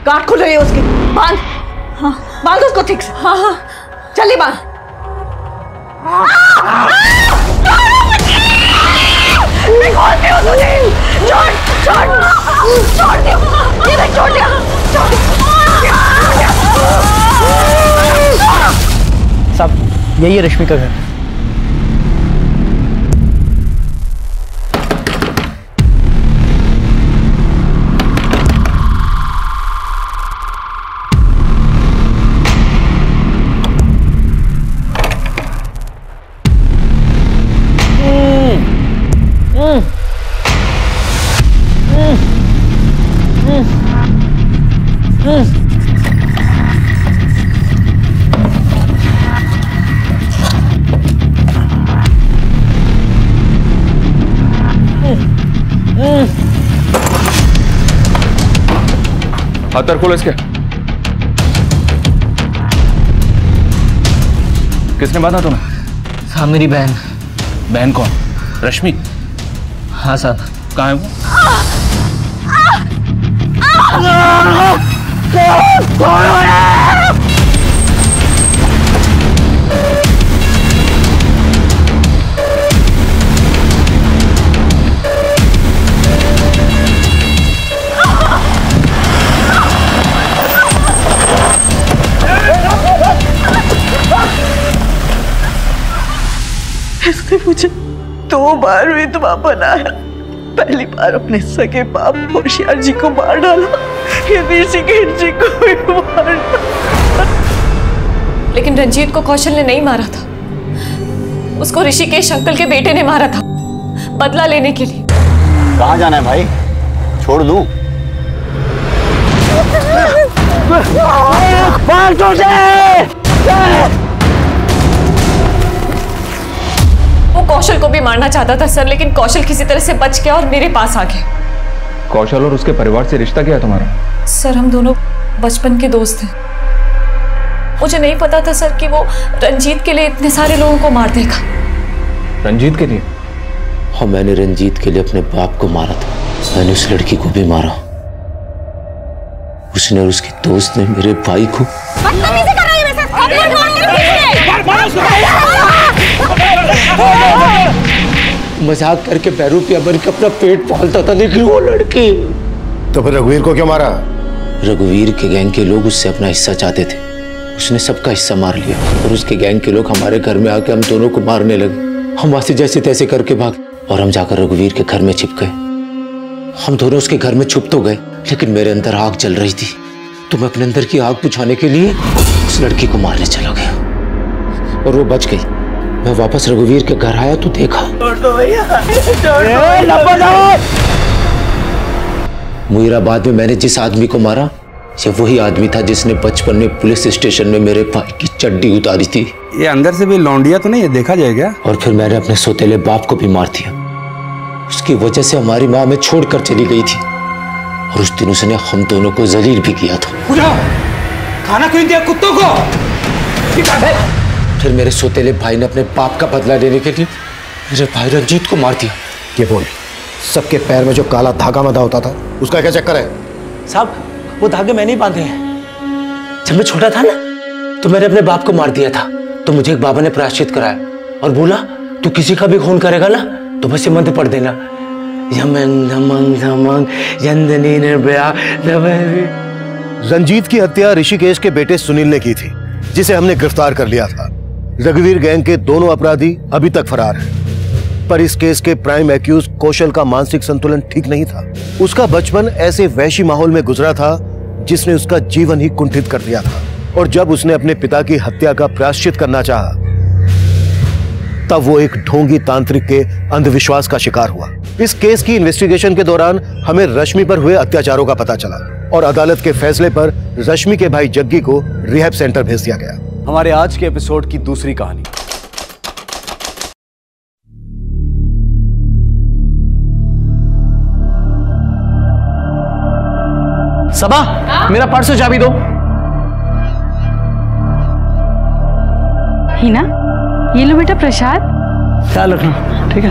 गांठ खुल रही है उसकी, बांध। हाँ, बांध उसको ठीक से। हाँ हाँ, जल्दी बांध। छोड़ दिया, ये मैं छोड़ दिया। साहब यही है रश्मि का घर। हाथ खोलो इसके। किसने बांधा तुम्हें? हाँ मेरी बहन। बहन कौन? रश्मि? हाँ साहब। कहाँ है वो? इसने मुझे 2 बार विधवा बनाया। पहली बार अपने सगे बाप होशियार जी को मार डाला, फिर ऋषिकेश जी को भी मार डाला। लेकिन रंजीत को कौशल ने नहीं मारा था, उसको ऋषिकेश अंकल के बेटे ने मारा था, बदला लेने के लिए। कहाँ जाना है भाई? छोड़ दूं? वो कौशल को भी मारना चाहता था सर, लेकिन कौशल किसी तरह से बच गया और मेरे पास आ गया। कौशल और उसके परिवार से रिश्ता क्या है तुम्हारा? सर हम दोनों बचपन के दोस्त हैं। मुझे नहीं पता था सर कि वो रंजीत के लिए इतने सारे लोगों को मार देगा। रंजीत के लिए? हाँ, मैंने रंजीत के लिए अपने बाप को मारा था। मैंने उस लड़की को भी मारा। उसने और उसके दोस्त ने मेरे भाई को। मजाक करके बहरूपिया बन के अपना पेट पालता था, लेकिन वो लड़की। तो फिर रघुवीर को क्यों मारा? रघुवीर के गैंग के लोग उससे अपना हिस्सा चाहते थे। उसने सबका हिस्सा मार लिया और उसके गैंग के लोग हमारे घर में आके हम दोनों को मारने लगे। हम वहां से जैसे तैसे करके भाग और हम जाकर रघुवीर के घर में छिप गए। हम दोनों उसके घर में छुप तो गए, लेकिन मेरे अंदर आग जल रही थी, तो मैं अपने अंदर की आग बुझाने के लिए उस लड़की को मारने चला गया और वो बच गई। मैं वापस रघुवीर के घर आया तो देखा मुईराबाद में मैंने जिस आदमी को मारा ये वही आदमी था जिसने बचपन में पुलिस स्टेशन में मेरे भाई की चड्डी उतारी थी। ये अंदर से भी लौंडिया तो नहीं है, देखा जाएगा। और फिर मैंने अपने सौतेले बाप को भी मार दिया। उसकी वजह से हमारी माँ हमें छोड़कर चली गई थी और उस दिन उसने हम दोनों को जलील भी किया था। खाना क्यों दिया कुत्तों को? फिर मेरे सौतेले भाई ने अपने बाप का बदला लेने के लिए मेरे भाई रंजीत को मार दिया। ये बोल, सबके पैर में जो काला धागा बंधा होता था उसका क्या चक्कर है? साहब वो धागे मैंने ही बांधे हैं। जब मैं छोटा था ना तो मैंने अपने बाप को मार दिया था, तो मुझे एक बाबा ने प्रायश्चित कराया और बोला तू किसी का भी खून करेगा ना तो बस ये मंत्र पढ़ देना, यमन धमंग धमंग यंदनी निर्भया। रंजीत की हत्या ऋषिकेश के बेटे सुनील ने की थी, जिसे हमने गिरफ्तार कर लिया था। रघुवीर गैंग के दोनों अपराधी अभी तक फरार हैं। पर इस केस के प्राइम एक्यूज कौशल का मानसिक संतुलन ठीक नहीं था। उसका बचपन ऐसे वैशी माहौल में गुजरा था जिसने उसका जीवन ही कुंठित कर दिया था। और जब उसने अपने पिता की हत्या का प्रायश्चित करना चाहा, तब वो एक ढोंगी तांत्रिक के अंधविश्वास का शिकार हुआ। इस केस की इन्वेस्टिगेशन के दौरान हमें रश्मि पर हुए अत्याचारों का पता चला और अदालत के फैसले पर रश्मि के भाई जग्गी को रिहैब सेंटर भेज दिया गया। हमारे आज के एपिसोड की दूसरी कहानी। सबा, मेरा पर्स और चाबी दो। हिना, ये लो बेटा प्रसाद। ख्याल रखना, ठीक है?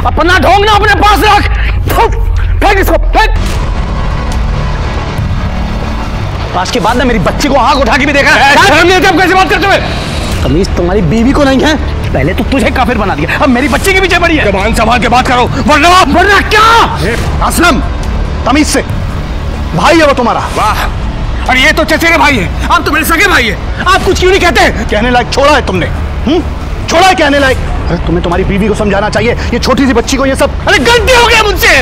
अपना ढोंग ना अपने पास रख। फेंक इसको, फेंक। आज के बाद ना मेरी बच्ची को आग उठा के भी देखा। शर्म नहीं आती? अब कैसे बात करते हुए? तमीज तुम्हारी बीवी को नहीं है? पहले तो तुझे काफिर बना दिया, अब मेरी बच्ची के पीछे पड़ी है। जबान संभाल के बात करो, वरना क्या? असलम, तमीज से। भाई है वो तुम्हारा। वाह, और ये तो चचेरे भाई है, आप तो मेरे सगे भाई है। आप कुछ क्यों नहीं कहते? कहने लायक छोड़ा है तुमने। छोड़ा है कहने लायक। अरे तुम्हें तुम्हारी बीवी को समझाना चाहिए, ये छोटी सी बच्ची को ये सब। अरे गलती हो गई मुझसे,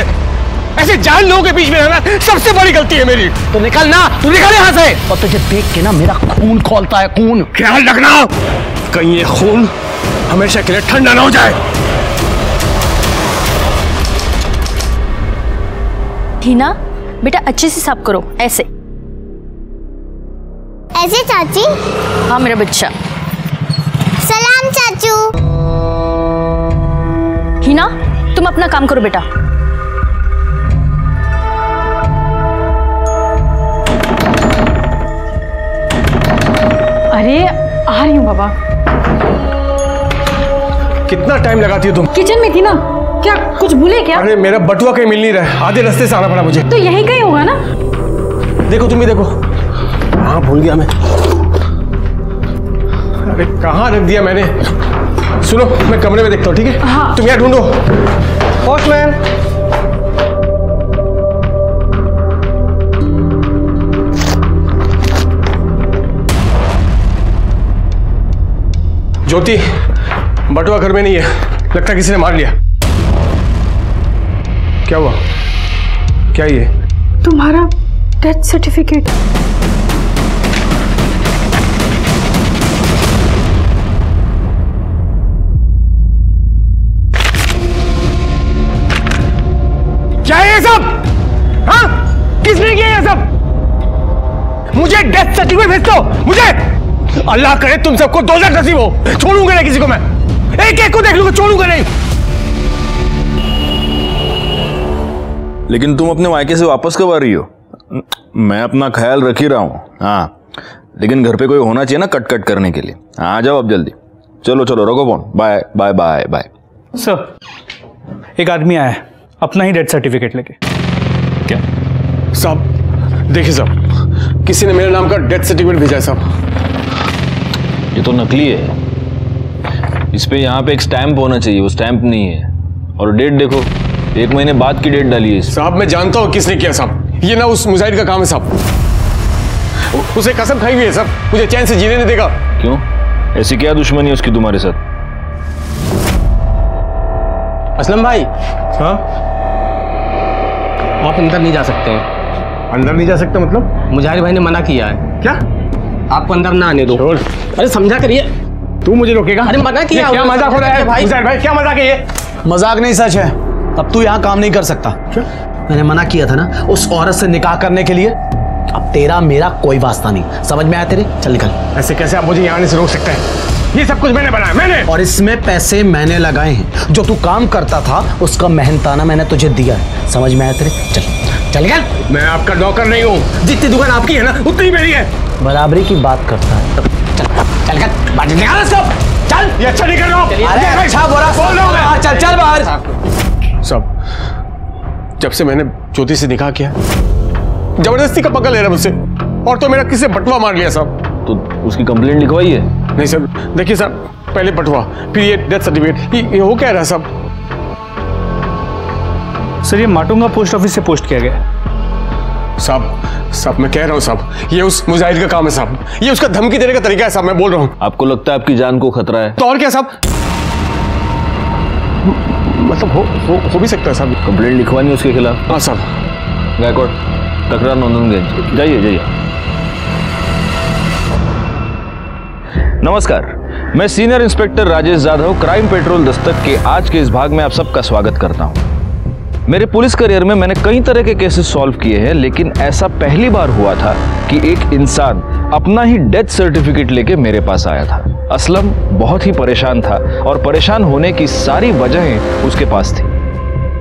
ऐसे जान लोगों के बीच में रहना सबसे बड़ी गलती है मेरी। तो निकल ना, तू निकल यहाँ से। और तुझे देख के ना मेरा खून खौलता है, खून। ख्याल रखना कहीं ये खून हमेशा के लिए ठंडा ना हो जाए। हिना बेटा अच्छे से साफ करो, ऐसे ऐसे चाची। हाँ मेरा बच्चा। सलाम चाचू। हिना तुम अपना काम करो बेटा। अरे आ रही हूँ बाबा। कितना टाइम लगाती हो तुम? किचन में थी ना। क्या कुछ भूले क्या? अरे मेरा बटुआ कहीं मिल नहीं रहा है, आधे रास्ते से आना पड़ा मुझे। तो यही कहीं होगा ना। देखो तुम भी देखो। हाँ भूल गया मैं। अरे कहाँ रख दिया मैंने? सुनो मैं कमरे में देखता हूँ, ठीक है? हाँ। तुम यहाँ ढूंढो। पोस्टमैन। ज्योति, बटुआ घर में नहीं है, लगता किसी ने मार लिया। क्या हुआ? क्या ये? तुम्हारा डेथ सर्टिफिकेट। क्या है ये सब? हाँ? किसने किया ये सब? मुझे डेथ सर्टिफिकेट भेज दो, मुझे। अल्लाह करे तुम सबको दोज़ख नसीब हो। छोड़ूंगा नहीं किसी को मैं, एक एक को देख लूंगा, छोड़ूंगा नहीं। लेकिन तुम अपने मायके से वापस कब आ रही हो? मैं अपना ख्याल रख ही रहा हूँ। हाँ, लेकिन घर पे कोई होना चाहिए ना कट कट करने के लिए। आ जाओ अब जल्दी। चलो चलो, रखो phone. Bye bye bye bye. Sir, एक आदमी आया है अपना ही डेथ सर्टिफिकेट लेके। क्या साहब? देखिए साहब, किसी ने मेरे नाम का डेथ सर्टिफिकेट भेजा है साहब। ये तो नकली है। इस पे यहाँ पे एक स्टैंप होना चाहिए, वो स्टैंप नहीं है। और डेट देखो, 1 महीने बाद की डेट डाली है। साहब मैं जानता हूँ किसने किया साहब, ये ना उस मुजाहिद का काम है साहब। उसे कसम खाई हुई है साहब, मुझे चैन से जीने नहीं देगा। क्यों? ऐसी क्या दुश्मनी है उसकी तुम्हारे साथ? असलम भाई। हाँ? आप अंदर नहीं जा सकते हैं। अंदर नहीं जा सकते मतलब? मुजाहिर भाई ने मना किया है। क्या? आपको अंदर ना आने दो। अरे समझा करिए। तू मुझे रोकेगा? अरे मना किया। क्या मजाक हो रहा है भाई? मुजाहिर भाई क्या मजाक है ये? मजाक नहीं सच है। अब तू यहाँ काम नहीं कर सकता। मैंने मना किया था ना उस औरत से निकाह करने के लिए। अब तेरा मेरा कोई वास्ता नहीं, समझ में आया तेरे? चल निकल। ऐसे कैसे आप मुझे यहाँ से रोक सकते हैं? ये सब कुछ मैंने बनाया, मैंने। और इसमें पैसे मैंने लगाए हैं। जो तू काम करता था उसका मेहनताना मैंने तुझे दिया है, समझ में आया तेरे? चल चल निकल। मैं आपका नौकर नहीं हूँ। जितनी दुकान आपकी है ना उतनी मेरी है। बराबरी की बात करता है। चल चल निकल, बाहर निकाल इसको। चल। ये अच्छा नहीं कर रहा हूँ। अरे साहब बोल रहा हूँ मैं। चल चल बाहर। सब जब से मैंने ज्योति से निकाह किया जबरदस्ती का पकड़ ले रहा मुझसे, और तो मेरा किसी बटवा मार लिया साहब। तो उसकी कंप्लेंट लिखवाई है? नहीं सर, देखिए साहब, पहले बटवा फिर ये डेथ सर्टिफिकेट, ये हो क्या रहा साहब? सर ये माटुंगा पोस्ट ऑफिस से पोस्ट किया गया। साहब मैं कह रहा हूँ साहब, ये उस मुजाहिद का काम है साहब। ये उसका धमकी देने का तरीका है साहब, मैं बोल रहा हूँ। आपको लगता है आपकी जान को खतरा है? तो और क्या साहब, मतलब हो भी सकता है साहब। कंप्लेंट लिखवानी उसके खिलाफ? हाँ साहब। गायकवाड़ तकरार नोंदनगंज, जाइए जाइए। नमस्कार, मैं senior inspector Rajesh Jadhav, crime petrol Dastak के आज के इस भाग में आप सबका स्वागत करता हूं। मेरे पुलिस करियर में मैंने कई तरह के केसेस सॉल्व किए हैं, लेकिन ऐसा पहली बार हुआ था कि एक इंसान अपना ही डेथ सर्टिफिकेट लेके मेरे पास आया था। असलम बहुत ही परेशान था और परेशान होने की सारी वजहें उसके पास थी।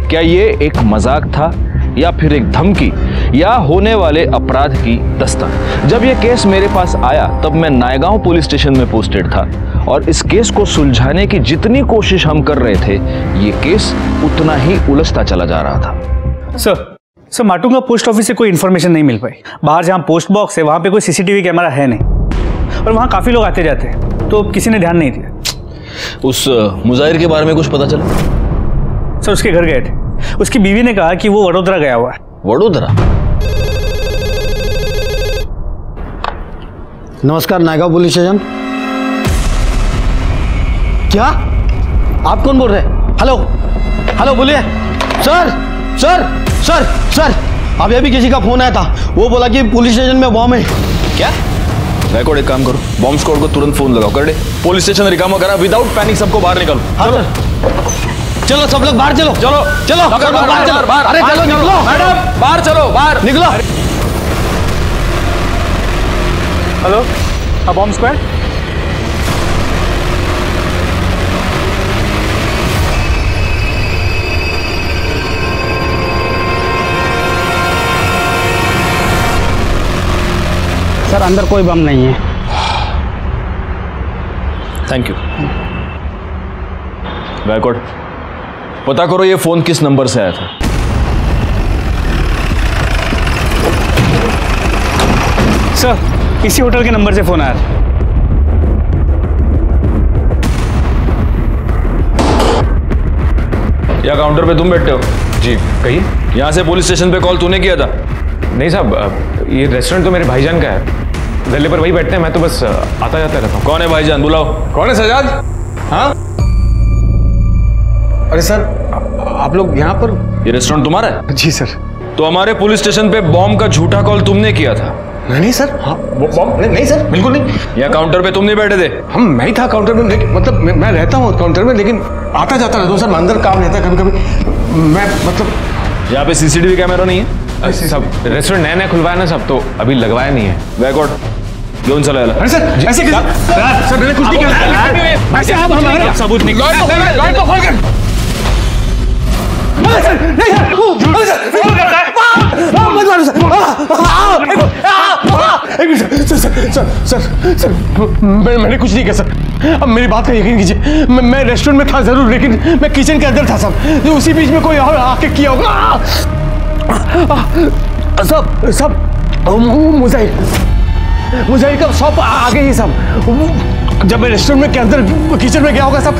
क्या ये एक मजाक था या फिर एक धमकी या होने वाले अपराध की दस्तक? जब यह केस मेरे पास आया तब मैं नायगांव पुलिस स्टेशन में पोस्टेड था और इस केस को सुलझाने की जितनी कोशिश हम कर रहे थे, ये केस उतना ही उलझता चला जा रहा था। सर माटुंगा पोस्ट ऑफिस से कोई इन्फॉर्मेशन नहीं मिल पाई। बाहर जहाँ पोस्ट बॉक्स है वहाँ पे कोई सीसीटीवी कैमरा है नहीं, और वहाँ काफी लोग आते जाते हैं, तो किसी ने ध्यान नहीं दिया। उस मुजाहिर के बारे में कुछ पता चला? सर उसके घर गए थे, उसकी बीवी ने कहा कि वो वडोदरा गया हुआ है। वडोदरा? नमस्कार, नायगांव पुलिस स्टेशन। क्या आप कौन बोल रहे हैं? हेलो हेलो बोलिए। सर सर सर सर अभी अभी किसी का फोन आया था, वो बोला कि पुलिस स्टेशन में बॉम्ब है। क्या? गायकवाड़ एक काम करो, बॉम्ब स्क्वाड को तुरंत फोन लगाओ। कर दे, पुलिस स्टेशन रिकामा करा, विदाउट पैनिक सबको बाहर निकालो। हाँ सर। चलो सब लोग बाहर चलो। चलो चलो बाहर चलो। अरे चलो निकलो मैडम, बाहर चलो, बाहर निकलो। हेलो, हाँ बॉम्ब स्क्वाड। सर अंदर कोई बम नहीं है। Thank you. गायकवाड़ पता करो ये फोन किस नंबर से आया था। सर इसी होटल के नंबर से फोन आया था। या काउंटर पे तुम बैठे हो? जी कहिए। यहाँ से पुलिस स्टेशन पे कॉल तूने किया था? नहीं साहब, ये रेस्टोरेंट तो मेरे भाईजान का है, गले पर वही बैठते हैं, मैं तो बस आता जाता रहता हूँ। कौन है भाईजान? बुलाओ। कौन है सजाद? हाँ अरे सर आप लोग यहाँ पर? ये रेस्टोरेंट तुम्हारा है? जी सर। तो हमारे पुलिस स्टेशन पे बॉम्ब का झूठा कॉल तुमने किया था? नहीं सर। हाँ बॉम्ब नहीं सर, बिल्कुल नहीं। यहाँ काउंटर पे तुम नहीं बैठे थे? मैं ही था काउंटर में, लेकिन मतलब मैं रहता हूँ काउंटर में, लेकिन आता जाता रहता हूँ सर, अंदर काम रहता है कभी कभी। मैं मतलब यहाँ पे सीसीटीवी कैमरा नहीं है? सब रेस्टोरेंट नया नया खुलवाया ना सब, तो अभी लगवाया नहीं है। गायकवाड़ क्यों चला? अरे सर ऐसे सर मैंने कुछ नहीं किया। ऐसे आप हमारा सबूत नहीं सर मैंने कुछ नहीं किया सर, अब मेरी बात का यकीन कीजिए। मैं रेस्टोरेंट में था जरूर, लेकिन मैं किचन के अंदर था सब, उसी बीच में कोई और आके किया होगा। सब मुजाहिर का शॉप आगे ही सब, जब मैं रेस्टोरेंट में के अंदर किचन में गया होगा सब,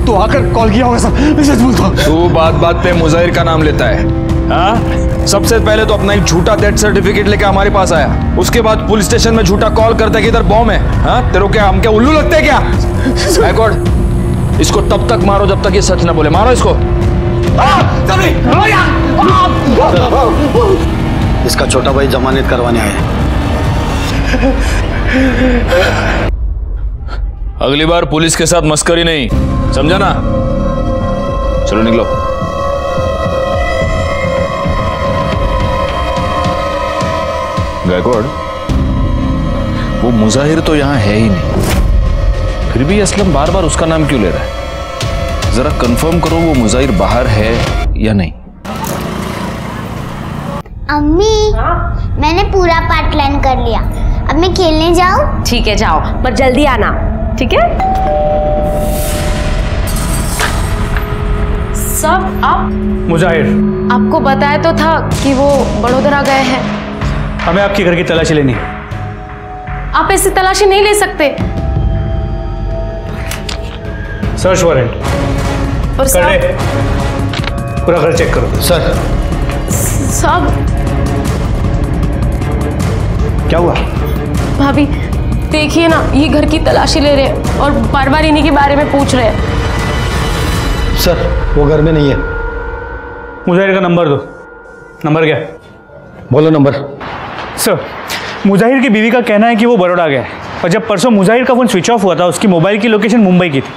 तो आकर कॉल किया होगा सब। मैं सच बोलता हूँ। तू बात बात पे मुजाहिर का नाम लेता है? हाँ, सबसे पहले तो अपना एक झूठा डेथ सर्टिफिकेट लेके हमारे पास आया, उसके बाद पुलिस स्टेशन में झूठा कॉल करता है कि इधर बॉम्ब है। हाँ तेरे क्या, हम क्या उल्लू लगते हैं क्या? गायकवाड़ इसको तब तक मारो जब तक ये सच ना बोले। मारो इसको। इसका छोटा भाई जमानत करवाने आया। अगली बार पुलिस के साथ मस्करी नहीं, समझा ना? चलो निकलो। गायकवाड़, वो मुजाहिर तो यहां है ही नहीं, फिर भी असलम बार बार उसका नाम क्यों ले रहा है? जरा कंफर्म करो वो मुजाहिर बाहर है या नहीं। अम्मी, मैंने पूरा पार्ट प्लान कर लिया, अब मैं खेलने जाऊं? ठीक है जाओ, पर जल्दी आना, ठीक है? सब आप मुजाहिर, आपको बताया तो था कि वो बड़ोदरा गए हैं। हमें आपके घर की तलाशी लेनी है। आप ऐसी तलाशी नहीं ले सकते। सर्च वारंट पर कर दे, पूरा घर चेक करो। सर सब क्या हुआ? भाभी देखिए ना, ये घर की तलाशी ले रहे हैं और बार बार इन्हीं के बारे में पूछ रहे हैं। सर वो घर में नहीं है। मुजाहिर का नंबर दो। नंबर क्या? बोलो नंबर। सर, मुजाहिर की बीवी का कहना है कि वो बड़ौदा गया है और जब परसों मुजाहिर का फोन स्विच ऑफ हुआ था उसकी मोबाइल की लोकेशन मुंबई की थी।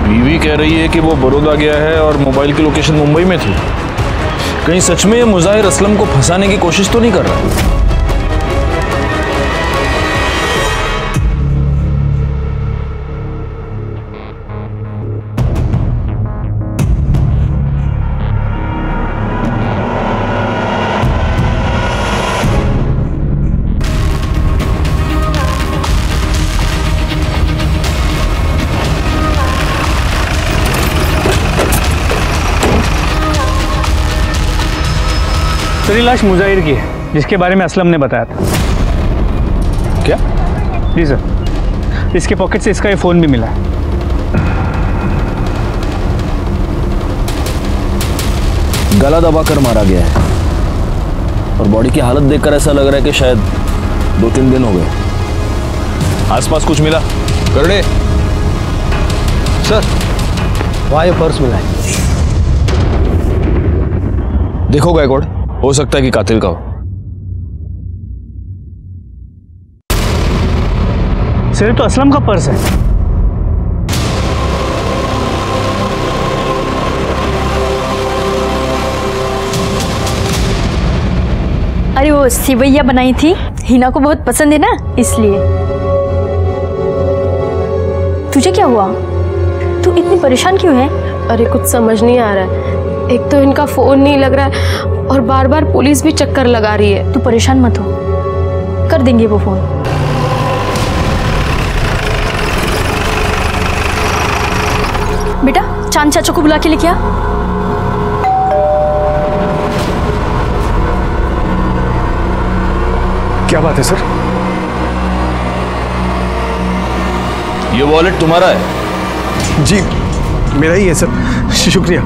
बीवी कह रही है कि वो बड़ौदा गया है और मोबाइल की लोकेशन मुंबई में थी। कहीं सच में मुजाहिर असलम को फंसाने की कोशिश तो नहीं कर रहा? तेरी लाश मुजाहिर की है, जिसके बारे में असलम ने बताया था। क्या? जी सर, इसके पॉकेट से इसका ये फोन भी मिला है। गला दबाकर मारा गया है और बॉडी की हालत देखकर ऐसा लग रहा है कि शायद 2-3 दिन हो गए। आसपास कुछ मिला? करड़े सर, वहां ये पर्स मिला है। देखो गायकवाड़, हो सकता है कि कातिल का हो। सर तो असलम का पर्स है। अरे वो सिवैया बनाई थी, हिना को बहुत पसंद है ना, इसलिए। तुझे क्या हुआ? तू इतनी परेशान क्यों है? अरे कुछ समझ नहीं आ रहा है। एक तो इनका फोन नहीं लग रहा है और बार बार पुलिस भी चक्कर लगा रही है। तू परेशान मत हो, कर देंगे वो फोन। बेटा चांद चाचा को बुला के लेके आ। क्या बात है सर? ये वॉलेट तुम्हारा है? जी मेरा ही है सर, शुक्रिया।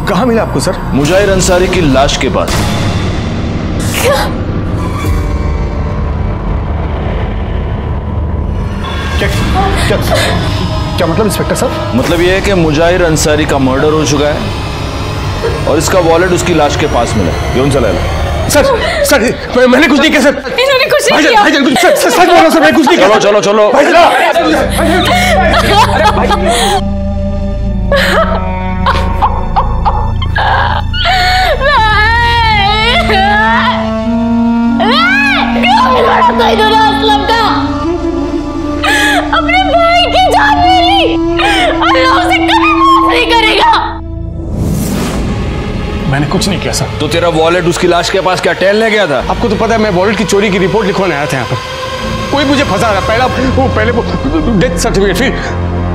कहाँ मिला आपको सर? मुजाहिर अंसारी की लाश के पास। क्या मतलब इंस्पेक्टर साहब? मतलब यह है कि मुजाहिर अंसारी का मर्डर हो चुका है और इसका वॉलेट उसकी लाश के पास मिला। कौन सा लाया? सर मैंने कुछ नहीं किया सर। इन्होंने कुछ नहीं किया। भाईजान कुछ सच बोल रहा हूं सर, मैं कुछ नहीं किया। चलो चलो असलम का अपने भाई की जान ले ली, अल्लाह उसे कभी माफ नहीं करेगा। मैंने कुछ नहीं किया सर। तो तेरा वॉलेट उसकी लाश के पास क्या टहलने गया था? आपको तो पता है मैं वॉलेट की चोरी की रिपोर्ट लिखवाने आया था यहाँ पर। कोई मुझे फंसा रहा। पहले वो डेथ सर्टिफिकेट, फिर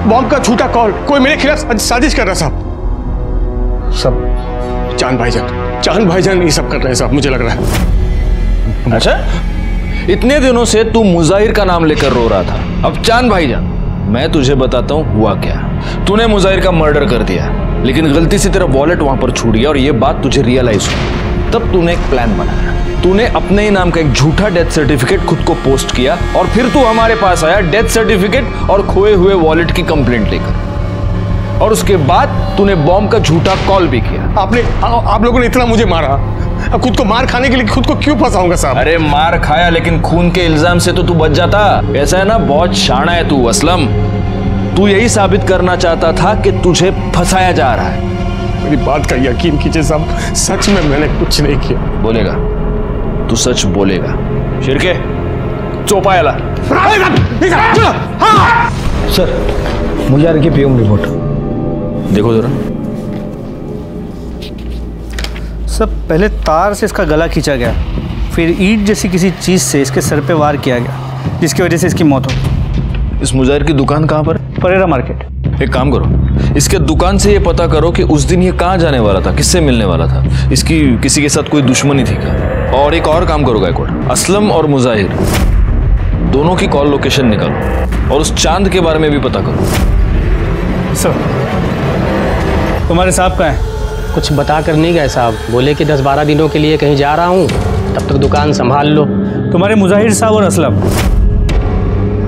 बॉम्ब का झूठा कॉल, कोई मेरे खिलाफ साजिश कर रहा साहब। सब चांद भाईजान ये सब कर रहे हैं साहब, मुझे लग रहा है। अच्छा, इतने दिनों से तू मुजाहिर का नाम लेकर रो रहा था, अब चांद भाईजान। मैं तुझे बताता हूँ हुआ क्या। तूने मुजाहिर का मर्डर कर दिया, लेकिन गलती से तेरा वॉलेट वहां पर छूट गया और ये बात तुझे रियलाइज हुई। तब तूने एक प्लान बनाया। तूने अपने ही नाम का एक झूठा डेथ सर्टिफिकेट खुद को पोस्ट किया और फिर तू हमारे पास आया डेथ सर्टिफिकेट और खोए हुए वॉलेट की कंप्लेंट लेकर। और उसके बाद तूने बॉम्ब का झूठा कॉल भी किया। आप लोगों ने इतना मुझे मारा, खुद को मार खाने के लिए खुद को क्यों फंसाऊंगा साहब? अरे मार खाया, लेकिन खून के इल्जाम से तो तू बच जाता। ऐसा है ना, बहुत शाना है तू असलम। तू यही साबित करना चाहता था कि तुझे फंसाया जा रहा है। मेरी बात का यकीन कीजिए साहब, सच में मैंने कुछ नहीं किया। बोलेगा, तू सच बोलेगा। शिरके चौपा आला। सर मुझे की पीएम रिपोर्ट देखो जरा। सब पहले तार से इसका गला खींचा गया, फिर ईंट जैसी किसी चीज से इसके सर पे वार किया गया, जिसकी वजह से इसकी मौत हो। इस मुजाहिर की दुकान कहाँ पर? परेरा मार्केट। एक काम करो, इसके दुकान से ये पता करो कि उस दिन ये कहाँ जाने वाला था, किससे मिलने वाला था, इसकी किसी के साथ कोई दुश्मनी थी क्या? और एक और काम करो गायकवाड़, असलम और मुजाहिर दोनों की कॉल लोकेशन निकालो और उस चांद के बारे में भी पता करो। सर तुम्हारे साहब कहाँ हैं? कुछ बता कर नहीं गए साहब, बोले कि 10-12 दिनों के लिए कहीं जा रहा हूँ, तब तक दुकान संभाल लो। तुम्हारे मुजाहिर साहब और असलम,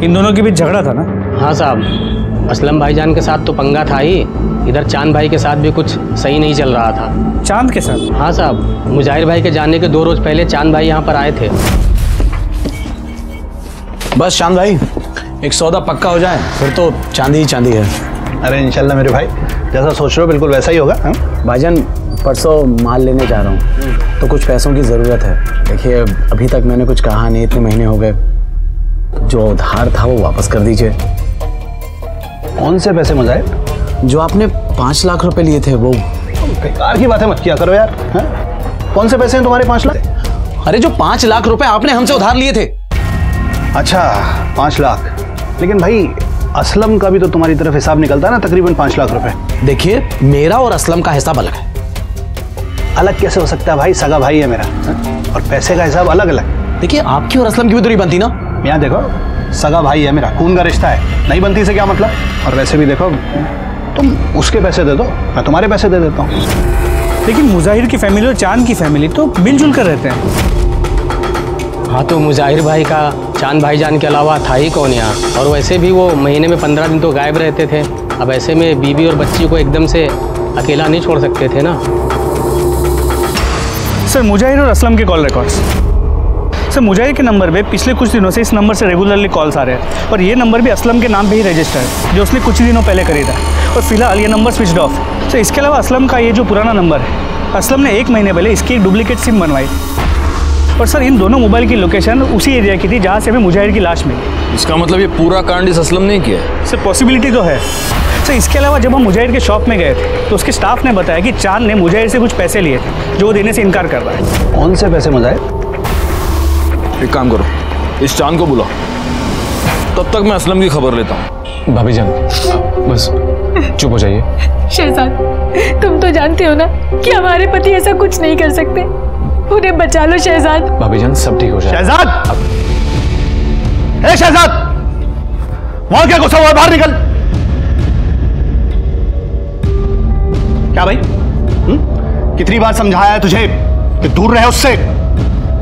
इन दोनों के बीच झगड़ा था ना? हाँ साहब, असलम भाईजान के साथ तो पंगा था ही, इधर चांद भाई के साथ भी कुछ सही नहीं चल रहा था। चांद के साथ? हाँ साहब, मुजाहिर भाई के जाने के 2 रोज पहले चांद भाई यहाँ पर आए थे। बस चांद भाई, एक सौदा पक्का हो जाए फिर तो चांदी ही चांदी है। अरे इंशाल्लाह मेरे भाई, जैसा सोच रहे हो बिल्कुल वैसा ही होगा। भाईजान परसों माल लेने जा रहा हूँ, तो कुछ पैसों की ज़रूरत है। देखिए अभी तक मैंने कुछ कहा नहीं, इतने महीने हो गए, जो उधार था वो वापस कर दीजिए। कौन से पैसे मुजाहिर? जो आपने 5 लाख रुपए लिए थे वो। बेकार की बातें मत किया करो यार। कौन से पैसे हैं तुम्हारे 5 लाख? अरे जो 5 लाख रुपए आपने हमसे उधार लिए थे। अच्छा 5 लाख, लेकिन भाई असलम का भी तो तुम्हारी तरफ हिसाब निकलता है ना, तकरीबन 5 लाख रुपए। देखिए मेरा और असलम का हिसाब अलग है। अलग कैसे हो सकता है भाई, सगा भाई है मेरा, और पैसे का हिसाब अलग अलग। देखिए आपकी और असलम की भी तो नहीं बनती ना। यहाँ देखो, सगा भाई है मेरा, खून का रिश्ता है, नहीं बनती से क्या मतलब। और वैसे भी देखो, तुम उसके पैसे दे दो, मैं तुम्हारे पैसे दे देता हूँ। लेकिन मुजाहिर की फैमिली और चांद की फैमिली तो मिलजुल कर रहते हैं। हाँ तो मुजाहिर भाई का चांद भाईजान के अलावा था ही कौन यहाँ, और वैसे भी वो महीने में 15 दिन तो गायब रहते थे। अब ऐसे में बीवी और बच्ची को एकदम से अकेला नहीं छोड़ सकते थे ना। सर मुजाहिर और असलम के कॉल रिकॉर्ड्स। सर मुजाहिर के नंबर पे पिछले कुछ दिनों से इस नंबर से रेगुलरली कॉल्स आ रहे हैं, और ये नंबर भी असलम के नाम पे ही रजिस्टर है, जो उसने कुछ ही दिनों पहले खरीदा, और फिलहाल ये नंबर स्विच्ड ऑफ। सर इसके अलावा असलम का ये जो पुराना नंबर है, असलम ने 1 महीने पहले इसकी एक डुप्लीकेट सिम बनवाई, और सर इन दोनों मोबाइल की लोकेशन उसी एरिया की थी जहाँ से हमें मुजाहिर की लाश मिली। इसका मतलब ये पूरा कांड इस असलम ने किया है? सर पॉसिबिलिटी तो है। सर इसके अलावा जब हम मुजाहिर के शॉप में गए थे तो उसके स्टाफ ने बताया कि चांद ने मुजाहिर से कुछ पैसे लिए थे, जो वो देने से इनकार कर रहा है। कौन से पैसे मुजाहिर? एक काम करो, इस चांद को बुलाओ, तब तक मैं असलम की खबर लेता हूँ। भाभी जान बस चुप हो जाइए। शहजाद तुम तो जानते हो ना कि हमारे पति ऐसा कुछ नहीं कर सकते, उन्हें बचा लो शहजाद। भाभी जान सब ठीक हो जाए। शहजाद, ए शहजाद, वहां क्या गुस्सा हुआ, बाहर निकल। क्या भाई, कितनी बार समझाया है तुझे कि दूर रहे उससे।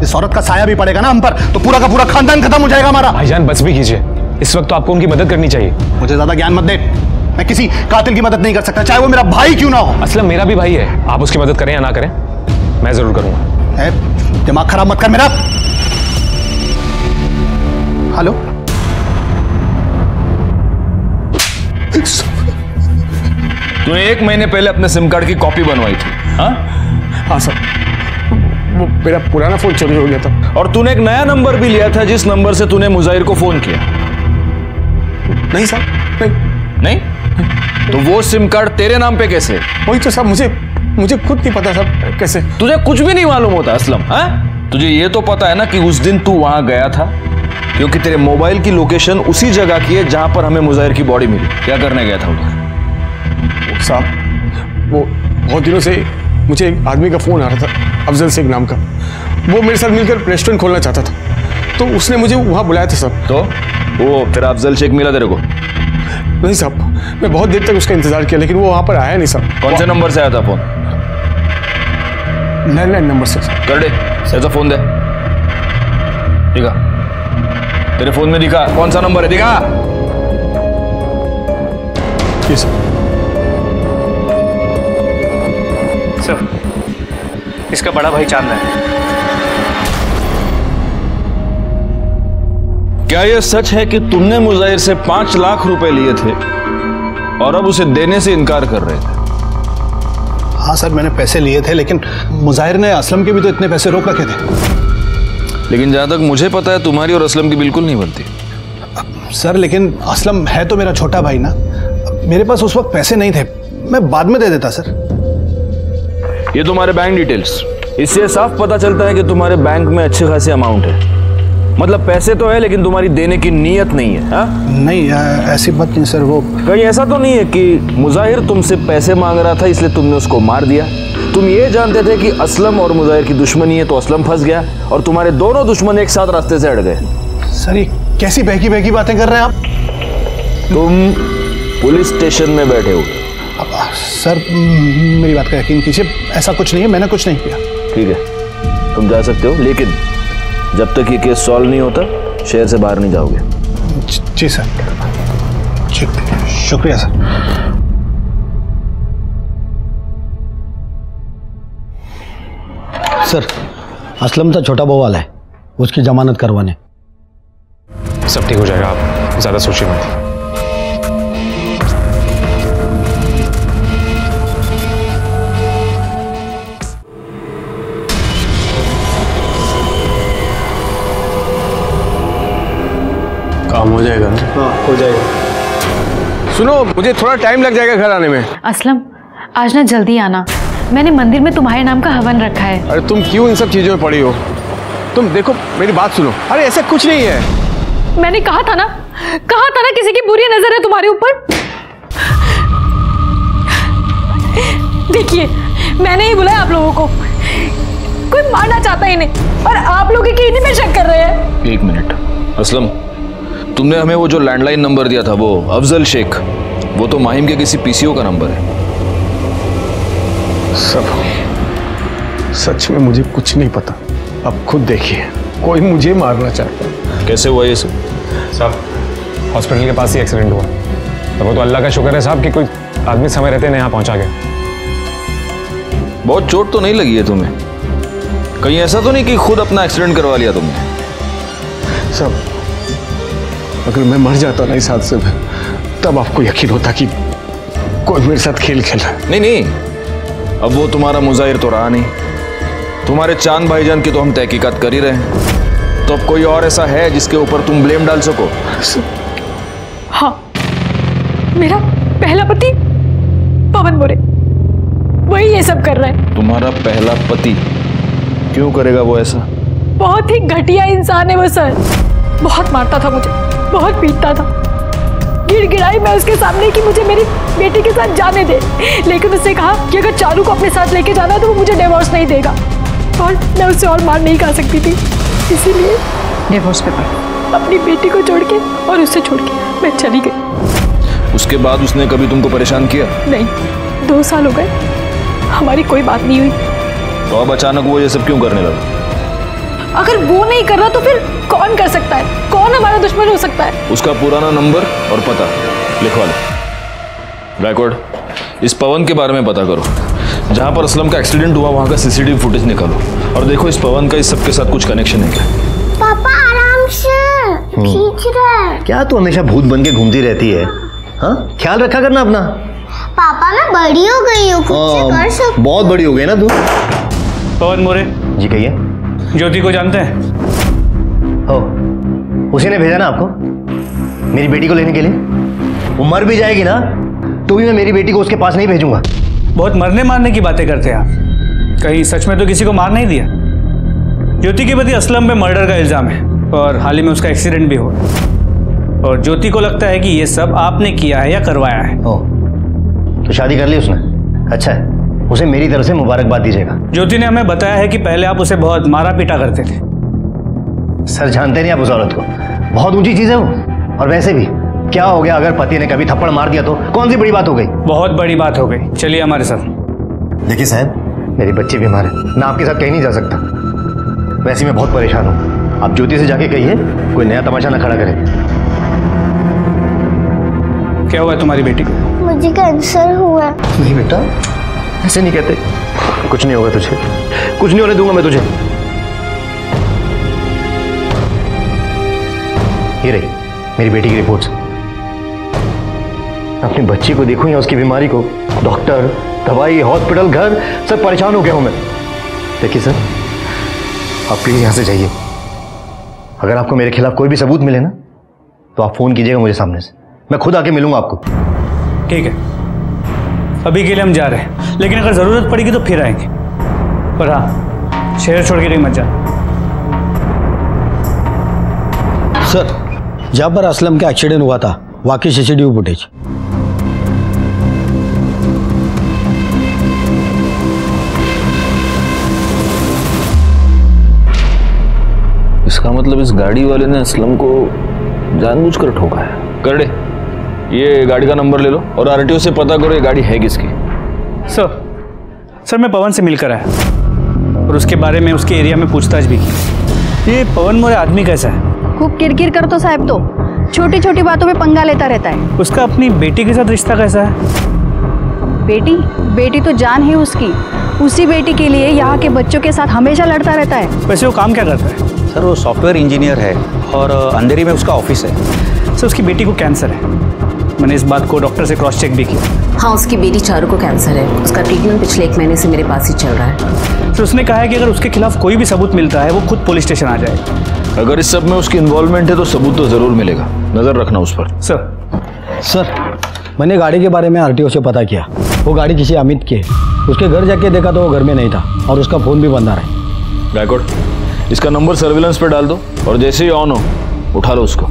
इस औरत का साया भी पड़ेगा ना हम पर तो पूरा का पूरा खानदान खत्म हो जाएगा हमारा। भाईजान बस भी कीजिए, इस वक्त तो आपको उनकी मदद करनी चाहिए। मुझे ज्यादा ज्ञान मत दे, मैं किसी कातिल की मदद नहीं कर सकता, चाहे वो मेरा भाई क्यों ना हो। असलम मेरा भी भाई है, आप उसकी मदद करें या ना करें, मैं जरूर करूंगा। दिमाग खराब मत कर मेरा। हेलो, तूने 1 महीने पहले अपने सिम कार्ड की कॉपी बनवाई थी? हाँ सर, वो मेरा पुराना फोन चोरी हो गया था। और तूने एक नया नंबर भी लिया था जिस नंबर से तूने मुजाहिर को फोन किया? नहीं सर, नहीं। तो वो सिम कार्ड तेरे नाम पे कैसे? वही तो साहब, मुझे खुद नहीं पता साहब कैसे। तुझे कुछ भी नहीं मालूम होता असलम? हाँ, तुझे ये तो पता है ना कि उस दिन तू वहां गया था, क्योंकि तेरे मोबाइल की लोकेशन उसी जगह की है जहां पर हमें मुजाहिर की बॉडी मिली। क्या करने गया था उधर? साहब वो बहुत दिनों से मुझे एक आदमी का फोन आ रहा था, अफजल शेख नाम का। वो मेरे साथ मिलकर रेस्टोरेंट खोलना चाहता था, तो उसने मुझे वहां बुलाया था साहब। तो वो तेरा अफजल शेख मिला तेरे को? नहीं साहब, मैं बहुत देर तक उसका इंतजार किया, लेकिन वो वहां पर आया नहीं साहब। कौन से नंबर से आया था फोन? लैंडलाइन नंबर से। कर दे, ऐसा फोन दे। दिखा, तेरे फोन में दिखा कौन सा नंबर है, दिखा। सर इसका बड़ा भाई चांद है। क्या यह सच है कि तुमने मुजाहिर से 5 लाख रुपए लिए थे और अब उसे देने से इनकार कर रहे थे। हाँ सर, मैंने पैसे लिए थे, लेकिन मुजाहिर ने असलम के भी तो इतने पैसे रोक रखे थे। लेकिन जहां तक मुझे पता है तुम्हारी और असलम की बिल्कुल नहीं बनती। सर लेकिन असलम है तो मेरा छोटा भाई ना, मेरे पास उस वक्त पैसे नहीं थे, मैं बाद में दे देता सर। ये तुम्हारे बैंक डिटेल्स, इससे साफ पता चलता है कि तुम्हारे बैंक में अच्छे खासे अमाउंट है। मतलब पैसे तो है लेकिन तुम्हारी देने की नीयत नहीं है। हा? नहीं ऐसी बात नहीं सर। वो कहीं ऐसा तो नहीं है कि मुजाहिर तुमसे पैसे मांग रहा था इसलिए तुमने उसको मार दिया? तुम ये जानते थे कि असलम और मुजाहिर की दुश्मनी है तो असलम फंस गया और तुम्हारे दोनों दुश्मन एक साथ रास्ते से हट गए। सर ये कैसी बहकी बहकी बातें कर रहे हैं आप? तुम पुलिस स्टेशन में बैठे हो। सर मेरी बात का यकीन कीजिए, ऐसा कुछ नहीं है, मैंने कुछ नहीं किया। ठीक है, तुम जा सकते हो, लेकिन जब तक ये केस सॉल्व नहीं होता शहर से बाहर नहीं जाओगे। जी सर, शुक्रिया सर। सर असलम तो छोटा बवाल है, उसकी जमानत करवाने। सब ठीक हो जाएगा, आप ज्यादा सोचिए मत। काम हो जाएगा ना? हाँ हो जाएगा। सुनो, मुझे थोड़ा टाइम लग जाएगा घर आने में। असलम आज ना जल्दी आना, मैंने मंदिर में तुम्हारे नाम का हवन रखा है। अरे तुम क्यों इन सब चीजों में पड़ी हो? तुम देखो मेरी बात सुनो। अरे ऐसा कुछ नहीं है। मैंने कहा था ना किसी की बुरी नजर है तुम्हारे ऊपर। देखिए मैंने ही बुलाया आप लोगों को, कोई मारना चाहता ही नहीं और आप लोग इन्हीं में शक कर रहे हैं। एक मिनट असलम, तुमने हमें वो जो लैंडलाइन नंबर दिया था वो अफजल शेख, वो तो माहिम के किसी पीसीओ का नंबर है। सब सच में मुझे कुछ नहीं पता। अब खुद देखिए, कोई मुझे मारना चाहता है। कैसे हुआ ये सब? साहब हॉस्पिटल के पास ही एक्सीडेंट हुआ। तो वो तो अल्लाह का शुक्र है साहब कि कोई आदमी समय रहते यहाँ पहुंचा गया। बहुत चोट तो नहीं लगी है तुम्हें? कहीं ऐसा तो नहीं कि खुद अपना एक्सीडेंट करवा लिया तुमने? सब अगर मैं मर जाता ना इस हादसे में, तब आपको यकीन होता कि कोई मेरे साथ खेल खेला। नहीं, अब वो तुम्हारा मुजाहिर तो रहा नहीं, तुम्हारे चांद भाईजान की तो हम तहकीकात कर ही रहे हैं। तो अब कोई और ऐसा है जिसके ऊपर तुम ब्लेम डाल सको? हाँ, मेरा पहला पति पवन मोरे, वही ये सब कर रहा है। तुम्हारा पहला पति? क्यों करेगा वो ऐसा? बहुत ही घटिया इंसान है वो सर, बहुत मारता था मुझे, बहुत पीटता था। गिड़गिड़ाई मैं उसके सामने कि मुझे मेरी बेटी के साथ जाने दे, लेकिन उसने कहा कि अगर चारू को अपने साथ लेके जाना है तो वो मुझे डिवोर्स नहीं देगा और मैं उससे और मार नहीं खा सकती थी, इसीलिए डिवोर्स पेपर अपनी बेटी को छोड़ के और उससे छोड़ के मैं चली गई। उसके बाद उसने कभी तुमको परेशान किया? नहीं, 2 साल हो गए, हमारी कोई बात नहीं हुई। तो अब अचानक वो ये सब क्यों करने लगा? अगर वो नहीं कर रहा तो फिर कौन कर सकता है? कौन हमारा दुश्मन हो सकता है? उसका पुराना नंबर और पता लिखवा लो। गायकवाड़, इस पवन के बारे में पता करो। जहां पर असलम का एक्सीडेंट हुआ वहां का सीसीटीवी फुटेज निकालो और देखो इस पवन का इस सब के साथ कुछ कनेक्शन है क्या। पापा आराम से, खींच रहा है। क्या तू हमेशा भूत बन के घूमती रहती है? हाँ, ख्याल रखा करना अपना। पापा मैं बड़ी हो गई हूँ, खुद से कर सकती हूँ। बहुत बड़ी हो गई ना तू। पवन मोरे जी कहिए। ज्योति को जानते हैं? हो, उसी ने भेजा ना आपको मेरी बेटी को लेने के लिए? वो मर भी जाएगी ना तो भी मैं मेरी बेटी को उसके पास नहीं भेजूंगा। बहुत मरने मारने की बातें करते हैं आप, कहीं सच में तो किसी को मार नहीं दिया? ज्योति के पति असलम पे मर्डर का इल्जाम है और हाल ही में उसका एक्सीडेंट भी हुआ और ज्योति को लगता है कि ये सब आपने किया है या करवाया है। ओ, तो शादी कर ली उसने? अच्छा है, उसे मेरी तरफ से मुबारकबाद दीजिएगा। ज्योति ने हमें बताया है कि पहले आप उसे बहुत मारा पीटा करते थे। सर जानते नहीं आप उस औरत को, बहुत ऊंची चीज है वो। और वैसे भी क्या हो गया अगर पति ने कभी थप्पड़ मार दिया तो कौन सी बड़ी बात हो गई? बहुत बड़ी बात हो गई, चलिए हमारे साथ। देखिए साहब, मेरी बच्ची बीमार है, मैं आपके साथ कहीं नहीं जा सकता। वैसे मैं बहुत परेशान हूँ, आप ज्योति से जाके कहिए कोई नया तमाशा ना खड़ा करे। क्या हुआ तुम्हारी बेटी को? मुझे कैंसर हुआ। नहीं बेटा, ऐसे नहीं कहते। कुछ नहीं होगा तुझे, कुछ नहीं होने दूंगा मैं तुझे। ये रही मेरी बेटी की रिपोर्ट्स। अपनी बच्ची को देखूं या उसकी बीमारी को, डॉक्टर, दवाई, हॉस्पिटल, घर, सब परेशान हो गया हूं मैं। देखिए सर, आप प्लीज यहां से जाइए। अगर आपको मेरे खिलाफ कोई भी सबूत मिले ना, तो आप फोन कीजिएगा मुझे सामने से, मैं खुद आके मिलूंगा आपको। ठीक है, अभी के लिए हम जा रहे हैं, लेकिन अगर जरूरत पड़ेगी तो फिर आएंगे। पर हाँ, शहर छोड़ के नहीं मत जाना। सर, जहां पर असलम का एक्सीडेंट हुआ था वहां की सीसीटीवी फुटेज। इसका मतलब इस गाड़ी वाले ने असलम को जानबूझकर ठोका है। कर दे, ये गाड़ी का नंबर ले लो और आरटीओ से पता करो ये गाड़ी है किसकी। सर मैं पवन से मिलकर आया और उसके बारे में उसके एरिया में पूछताछ भी की। ये पवन मोरे आदमी कैसा है? खूब किरकिर कर तो साहब, तो छोटी छोटी बातों में पंगा लेता रहता है। उसका अपनी बेटी के साथ रिश्ता कैसा है? बेटी तो जान है उसकी। उसी बेटी के लिए यहाँ के बच्चों के साथ हमेशा लड़ता रहता है। वैसे वो काम क्या करता है? सर वो सॉफ्टवेयर इंजीनियर है और अंधेरी में उसका ऑफिस है। सर उसकी बेटी को कैंसर है, मैंने इस बात को डॉक्टर से क्रॉस चेक भी किया। हाँ, उसकी बेटी चारू को कैंसर है। उसका ट्रीटमेंट पिछले 1 महीने से मेरे पास ही चल रहा है। तो उसने कहा है कि अगर उसके खिलाफ कोई भी सबूत मिलता है वो खुद पुलिस स्टेशन आ जाएगा। अगर इस सब में उसकी इन्वॉल्वमेंट है तो सबूत तो जरूर मिलेगा, नजर रखना उस पर। सर, मैंने गाड़ी के बारे में आरटीओ से पता किया। वो गाड़ी किसी अमित की है। उसके घर जाके देखा तो वो घर में नहीं था और उसका फोन भी बंद आ रहा है। गायकवाड़, इसका नंबर सर्विलेंस पे डाल दो और जैसे ही ऑन हो उठा लो उसको।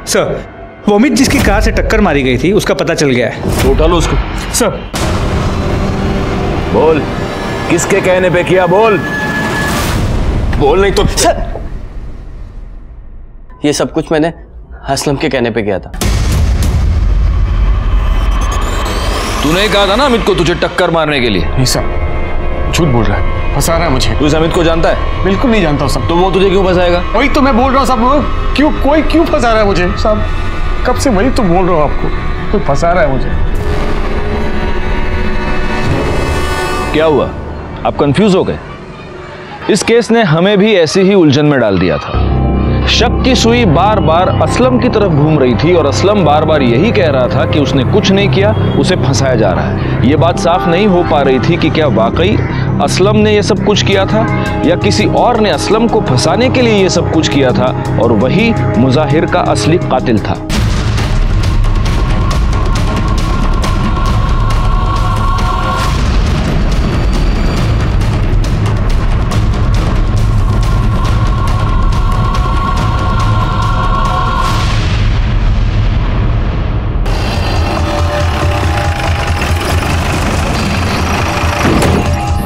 सर, वो अमित जिसकी कार से टक्कर मारी गई थी उसका पता चल गया है। तो उठा लो उसको। सर, बोल, किसके कहने पे किया? बोल नहीं तो। सर, ये सब कुछ मैंने असलम के कहने पे किया था। तूने कहा था ना अमित को तुझे टक्कर मारने के लिए? नहीं सर, झूठ बोल रहा है, फंसा रहा है मुझे। तू इस अमित को जानता है? बिल्कुल नहीं जानता सब। तो वो तुझे क्यों फंसाएगा? वही तो मैं बोल रहा हूँ साहब, कोई क्यों फंसा रहा है मुझे साहब? कब से वही तो बोल रहा हूँ आपको, कोई फंसा रहा है मुझे। क्या हुआ, आप कंफ्यूज हो गए? इस केस ने हमें भी ऐसी ही उलझन में डाल दिया था। शक की सुई बार बार असलम की तरफ घूम रही थी और असलम बार बार यही कह रहा था कि उसने कुछ नहीं किया, उसे फंसाया जा रहा है। यह बात साफ नहीं हो पा रही थी कि क्या वाकई असलम ने यह सब कुछ किया था या किसी और ने असलम को फंसाने के लिए यह सब कुछ किया था और वही मुजाहिर का असली कातिल था।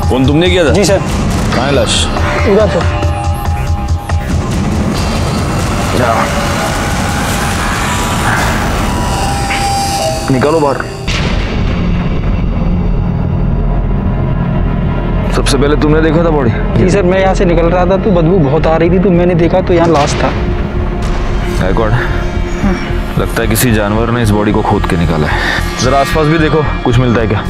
फोन तुमने किया था? जी सर। कहाँ है लाश? उधर सर। निकालो बाहर। सबसे पहले तुमने देखा था बॉडी? जी सर, मैं यहाँ से निकल रहा था तो बदबू बहुत आ रही थी तो मैंने देखा तो यहाँ लाश था। गायकवाड़, लगता है किसी जानवर ने इस बॉडी को खोद के निकाला है। जरा आसपास भी देखो, कुछ मिलता है क्या?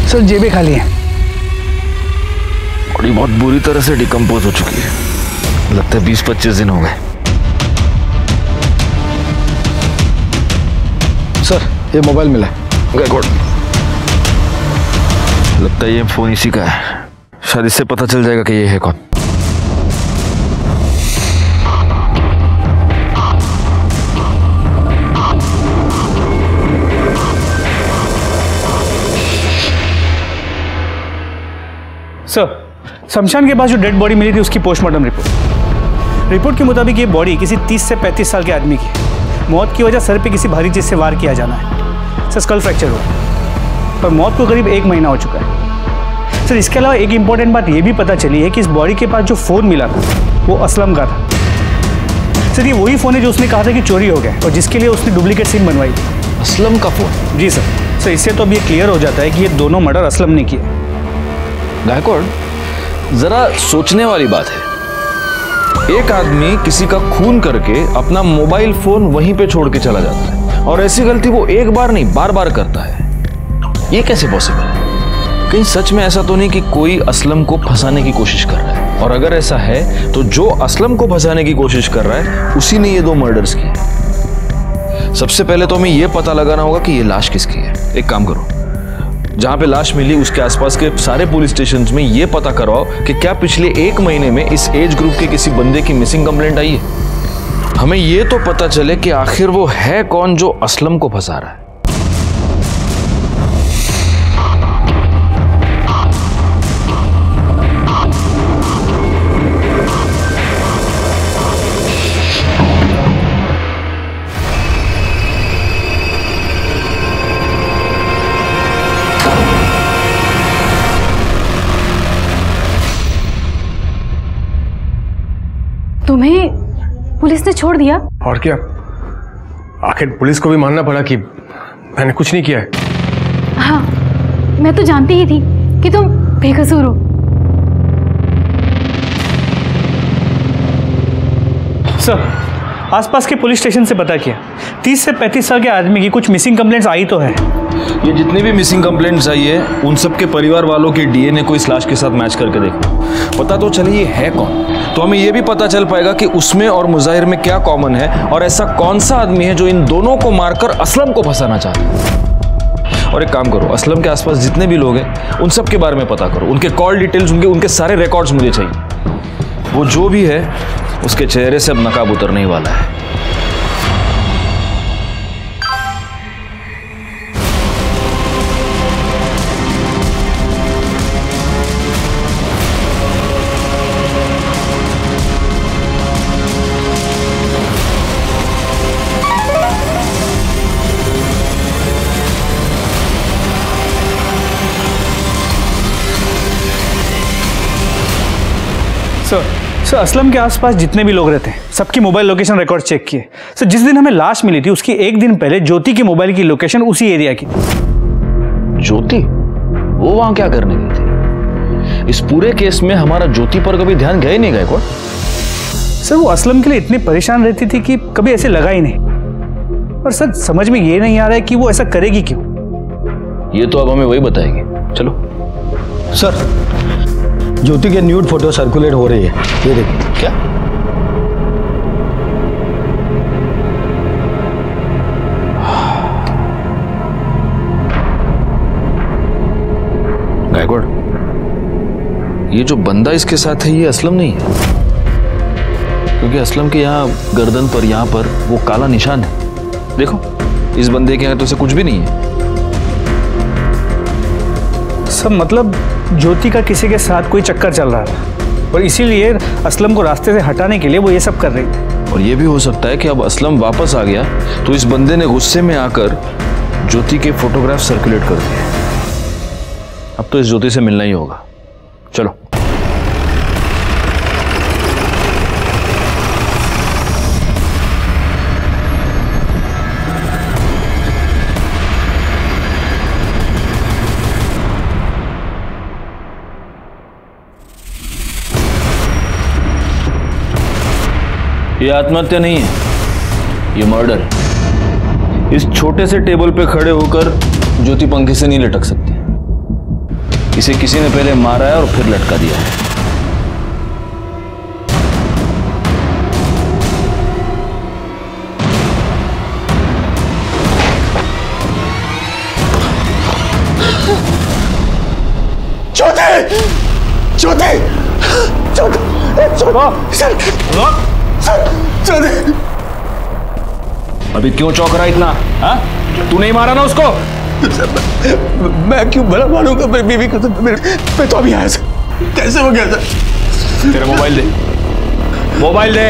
सर, जेबें खाली हैं। बॉडी बहुत बुरी तरह से डिकम्पोज हो चुकी है, लगता है 20-25 दिन हो गए। सर, ये मोबाइल मिला। गायकवाड़, लगता है ये फोन इसी का है, शायद इससे पता चल जाएगा कि ये है कौन। सर, शमशान के पास जो डेड बॉडी मिली थी उसकी पोस्टमार्टम रिपोर्ट के मुताबिक ये बॉडी किसी 30 से 35 साल के आदमी की है। मौत की वजह सर पे किसी भारी चीज से वार किया जाना है। सर, स्कल फ्रैक्चर हुआ पर मौत को करीब 1 महीना हो चुका है। सर, इसके अलावा एक इंपॉर्टेंट बात ये भी पता चली है कि इस बॉडी के पास जो फ़ोन मिला था वो असलम का था। सर, ये वही फ़ोन है जो उसने कहा था कि चोरी हो गया और जिसके लिए उसने डुप्लीकेट सिम बनवाई थी। असलम का फ़ोन? जी सर। इससे तो अब ये क्लियर हो जाता है कि ये दोनों मर्डर असलम ने किए। गायकवाड़, जरा सोचने वाली बात है। एक आदमी किसी का खून करके अपना मोबाइल फोन वहीं पे छोड़ के चला जाता है, और ऐसी गलती वो एक बार नहीं बार बार करता है। ये कैसे पॉसिबल है? कहीं सच में ऐसा तो नहीं कि कोई असलम को फंसाने की कोशिश कर रहा है? और अगर ऐसा है तो जो असलम को फंसाने की कोशिश कर रहा है उसी ने ये 2 मर्डर्स किए। सबसे पहले तो हमें यह पता लगाना होगा कि ये लाश किसकी है। एक काम करो, जहां पे लाश मिली उसके आसपास के सारे पुलिस स्टेशन में ये पता करवाओ कि क्या पिछले 1 महीने में इस एज ग्रुप के किसी बंदे की मिसिंग कंप्लेंट आई है। हमें ये तो पता चले कि आखिर वो है कौन जो असलम को फंसा रहा है। तुम्हें पुलिस ने छोड़ दिया? और क्या, आखिर पुलिस को भी मानना पड़ा कि मैंने कुछ नहीं किया है। हाँ, मैं तो जानती ही थी कि तुम बेकसूर हो। सर, आसपास के पुलिस स्टेशन से पता किया, 30 से 35 साल के आदमी की कुछ मिसिंग कंप्लेंट्स आई तो है। ये जितनी भी मिसिंग कंप्लेंट्स आई है उन सब के परिवार वालों के डीएनए को इस लाश के साथ मैच करके देखो, पता तो चले ये है कौन। तो हमें ये भी पता चल पाएगा कि उसमें और मुजाहिर में क्या कॉमन है, और ऐसा कौन सा आदमी है जो इन दोनों को मारकर असलम को फंसाना चाहता है। और एक काम करो, असलम के आसपास जितने भी लोग हैं उन सब के बारे में पता करो, उनके कॉल डिटेल्स, उनके सारे रिकॉर्ड्स मुझे चाहिए। वो जो भी है उसके चेहरे से अब नकाब उतरने ही वाला है। सर, असलम के आसपास जितने भी लोग रहते हैं सबकी मोबाइल लोकेशन रिकॉर्ड चेक किए। सर, जिस दिन हमें लाश मिली थी उसकी 1 दिन पहले ज्योति की मोबाइल की लोकेशन उसी एरिया की। ज्योति? वो वहां क्या करने गई थी? इस पूरे केस में हमारा ज्योति पर कभी ध्यान गया ही नहीं गायकवाड़। सर, वो असलम के लिए इतनी परेशान रहती थी कि कभी ऐसे लगा ही नहीं। और सर, समझ में ये नहीं आ रहा है कि वो ऐसा करेगी क्यों। ये तो अब हमें वही बताएगी। चलो। सर, ज्योति के न्यूड फोटो सर्कुलेट हो रही है, ये देखिए। क्या? गायकवाड़, ये जो बंदा इसके साथ है ये असलम नहीं है, क्योंकि असलम के यहाँ गर्दन पर, यहाँ पर वो काला निशान है। देखो, इस बंदे के यहाँ तो उसे कुछ भी नहीं है। सब मतलब ज्योति का किसी के साथ कोई चक्कर चल रहा था और इसीलिए असलम को रास्ते से हटाने के लिए वो ये सब कर रही थी। और ये भी हो सकता है कि अब असलम वापस आ गया तो इस बंदे ने गुस्से में आकर ज्योति के फोटोग्राफ सर्कुलेट कर दिए। अब तो इस ज्योति से मिलना ही होगा। चलो। ये आत्महत्या नहीं है, ये मर्डर है। इस छोटे से टेबल पे खड़े होकर ज्योति पंखे से नहीं लटक सकती। इसे किसी ने पहले मारा है और फिर लटका दिया है। ज्योति! ज्योति! अभी क्यों चौंक रहा इतना? तू नहीं मारा ना उसको? मैं क्यों भला मारूंगा मेरी बीवी को? तो मैं तो अभी आया था, कैसे हो गया था? तेरा मोबाइल दे, मोबाइल दे।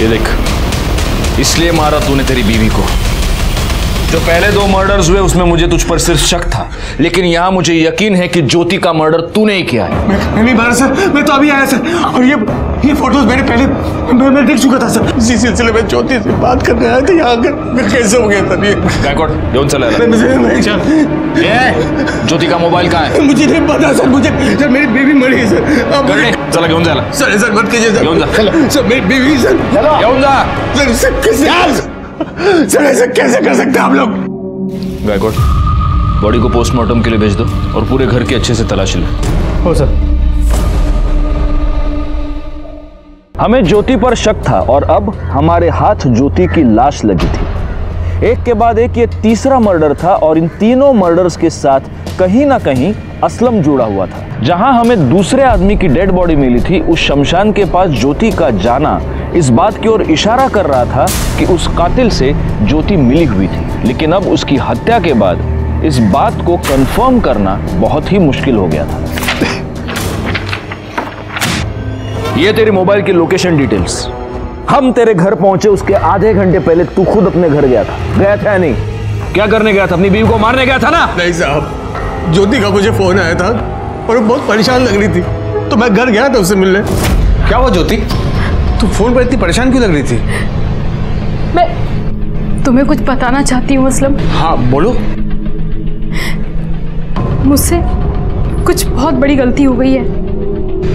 ये देख, इसलिए मारा तूने तेरी बीवी को जो पहले 2 मर्डर्स हुए उसमें मुझे तुझ पर सिर्फ शक था, लेकिन यहाँ मुझे यकीन है कि ज्योति का मर्डर तूने ही किया है। मैं नहीं मारा सर, मैं तो अभी आया सर, और ये फोटोज मैंने पहले मैं देख चुका था सर। इसी सिलसिले में ज्योति से बात करने आया था यहाँ आकर, मैं कैसे हो गया तब ये गायकवाड़ जोन चला ज्योति का मोबाइल कहाँ है? मुझे नहीं पता सर, मुझे सर मेरी बेबी मरी है सर। चला घेऊन जाला सर मत कीजिए सर, मेरी बेबी सर घेऊन जा सर, ऐसा कैसे कर सकते हैं आप लोग? गायकवाड़ बॉडी को पोस्टमार्टम के लिए भेज दो और पूरे घर की अच्छे से तलाशी लो। हो सर। हमें ज्योति पर शक था और अब हमारे हाथ ज्योति की लाश लगी थी। एक के बाद एक ये तीसरा मर्डर था और इन तीनों मर्डर्स के साथ कहीं ना कहीं असलम जुड़ा हुआ था। जहां हमें दूसरे आदमी की डेड बॉडी मिली थी, उस शमशान के पास ज्योति का जाना इस बात की ओर इशारा कर रहा था कि उस कातिल से ज्योति मिली हुई थी। लेकिन अब उसकी हत्या के बाद इस बात को कंफर्म करना बहुत ही मुश्किल हो गया था। ये तेरी मोबाइल की लोकेशन डिटेल्स। हम तेरे घर पहुंचे उसके आधे घंटे पहले तू खुद अपने घर गया था या नहीं? क्या करने गया था? अपनी बीवी को मारने गया था ना? नहीं साहब, ज्योति का मुझे फोन आया था और वो बहुत परेशान लग रही थी, तो मैं घर गया था उससे मिलने। क्या हुआ ज्योति, तू फोन पर इतनी परेशान क्यों लग रही थी? मैं तुम्हें कुछ बताना चाहती हूँ असलम। हाँ बोलो। मुझसे कुछ बहुत बड़ी गलती हो गई है,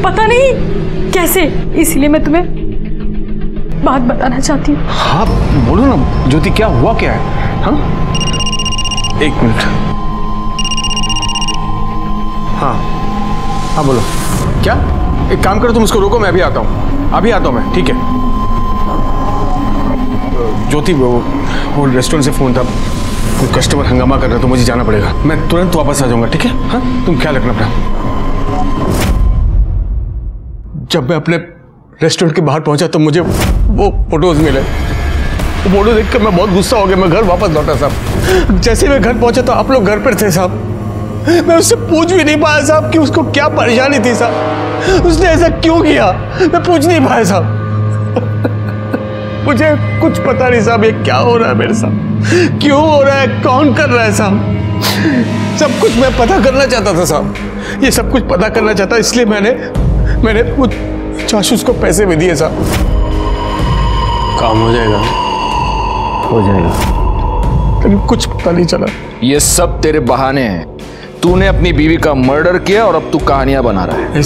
पता नहीं कैसे, इसलिए मैं तुम्हें बात बताना चाहती हूँ। हाँ बोलो ना ज्योति, क्या हुआ क्या है? हाँ 1 मिनट। हाँ बोलो। क्या? एक काम करो, तुम उसको रोको, मैं अभी आता हूँ मैं। ठीक है ज्योति, वो रेस्टोरेंट से फोन था, कोई कस्टमर हंगामा कर रहा है तो मुझे जाना पड़ेगा। मैं तुरंत वापस आ जाऊंगा, ठीक है? हाँ तुम ख्याल रखना अपना। जब मैं अपने रेस्टोरेंट के बाहर पहुंचा तो मुझे वो फोटोज मिले। वो फोटो देखकर मैं बहुत गुस्सा हो गया, मैं घर वापस लौटा साहब। जैसे मैं घर पहुंचा तो आप लोग घर पर थे साहब। मैं उससे पूछ भी नहीं पाया साहब कि उसको क्या परेशानी थी साहब, उसने ऐसा क्यों किया, मैं पूछ नहीं पाया साहब। मुझे कुछ पता नहीं साहब ये क्या हो रहा है मेरे साथ, क्यों हो रहा है, कौन कर रहा है साहब। सब कुछ मैं पता करना चाहता था साहब, ये सब कुछ पता करना चाहता, इसलिए मैंने कुछ जासूस को पैसे भी दिए साहब। काम हो जाएगा लेकिन कुछ पता नहीं चला। ये सब तेरे बहाने हैं। तूने अपनी बीवी का मर्डर किया और अब तू कहानियां बना रहा है।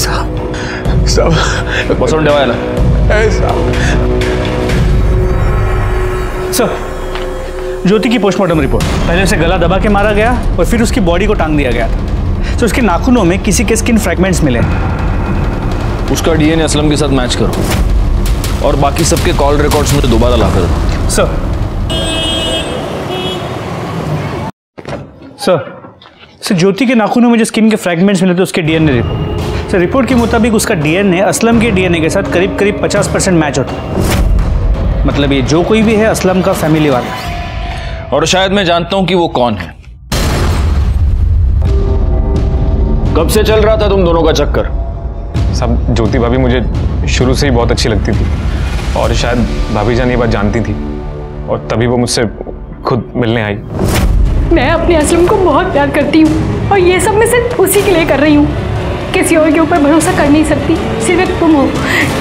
सर, ज्योति की पोस्टमार्टम रिपोर्ट, पहले उसे गला दबा के मारा गया और फिर उसकी बॉडी को टांग दिया गया था। तो उसके नाखूनों में किसी के स्किन फ्रैगमेंट्स मिले। उसका डीएनए असलम के साथ मैच करो और बाकी सबके कॉल रिकॉर्ड्स मुझे दोबारा ला कर दो। सर, ज्योति के नाखूनों में जो स्किन के फ्रैगमेंट्स मिले थे उसके डीएनए रिपोर्ट। सर, रिपोर्ट के मुताबिक उसका डीएनए असलम के डीएनए के साथ करीब 50% मैच होता है। मतलब ये जो कोई भी है असलम का फैमिली वाला है। और शायद मैं जानता हूं कि वो कौन है। कब से चल रहा था तुम दोनों का चक्कर? सब ज्योति भाभी मुझे शुरू से ही बहुत अच्छी लगती थी और शायद भाभी जान ये बात जानती थी और तभी वो मुझसे खुद मिलने आई। मैं अपने असलम को बहुत प्यार करती हूँ और ये सब मैं सिर्फ उसी के लिए कर रही हूँ। किसी और के ऊपर भरोसा कर नहीं सकती, सिर्फ एक तुम हो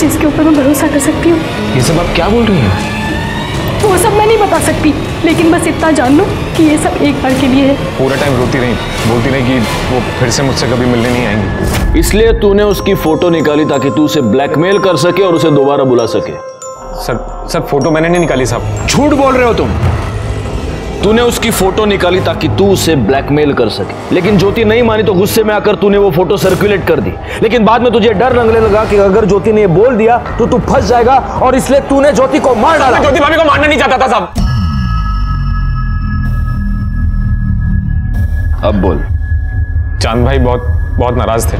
जिसके ऊपर मैं भरोसा कर सकती हूँ। ये सब आप क्या बोल रही हैं? वो सब मैं नहीं बता सकती, लेकिन बस इतना जान लो कि ये सब एक बार के लिए है। पूरा टाइम रोती रही, बोलती रही कि वो फिर से मुझसे कभी मिलने नहीं आएंगी। इसलिए तूने उसकी फोटो निकाली ताकि तू उसे ब्लैकमेल कर सके और उसे दोबारा बुला सके। सर फोटो मैंने नहीं निकाली साहब। झूठ बोल रहे हो तुम। तूने उसकी फोटो निकाली ताकि तू उसे ब्लैकमेल कर सके, लेकिन ज्योति नहीं मानी तो गुस्से में आकर तूने वो फोटो सर्कुलेट कर दी। लेकिन बाद में तुझे डर लगने लगा कि अगर ज्योति ने बोल दिया तो तू फंस जाएगा और इसलिए तूने ज्योति को मार डाला। ज्योति भाभी को मारना नहीं चाहता था साहब। अब बोल। चांद भाई बहुत नाराज थे।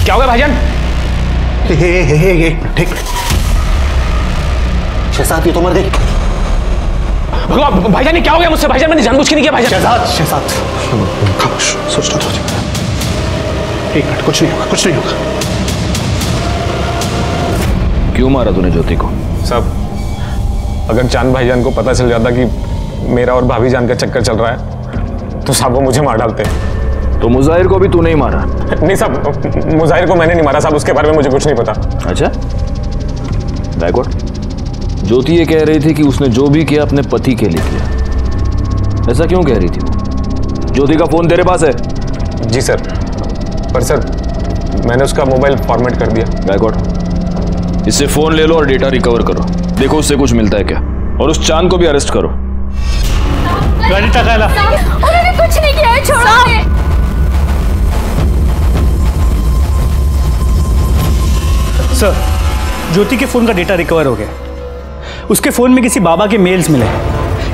क्या हो गया भाईजान? ठीक शहजाद, ये तो मर गई। भाईजान ये क्या हो गया मुझसे? भाईजान मैंने जानबूझ के नहीं किया भाईजान। शहजाद खामोश, सोचना तो एक मिनट, कुछ नहीं होगा। क्यों मारा तूने ज्योति को? साहब अगर चांद भाईजान को पता चल जाता कि मेरा और भाभी जान का चक्कर चल रहा है तो साहब वो मुझे मार डालते हैं। तो मुजाहिर को भी तूने ही मारा? नहीं साहब, मुजाहिर को मैंने नहीं मारा साहब, उसके बारे में मुझे कुछ नहीं पता। अच्छा बैकवर्ड। ज्योति ये कह रही थी कि उसने जो भी किया अपने पति के लिए किया, ऐसा क्यों कह रही थी वो? ज्योति का फोन तेरे पास है? जी सर, पर सर मैंने उसका मोबाइल फॉर्मेट कर दिया। बैकवर्ड, इससे फोन ले लो और डेटा रिकवर करो, देखो उससे कुछ मिलता है क्या, और उस चांद को भी अरेस्ट करो। गाड़ी टकाला। उन्होंने कुछ नहीं किया है, छोड़ो। सर, ज्योति के फोन का डेटा रिकवर हो गया। उसके फोन में किसी बाबा के मेल्स मिले।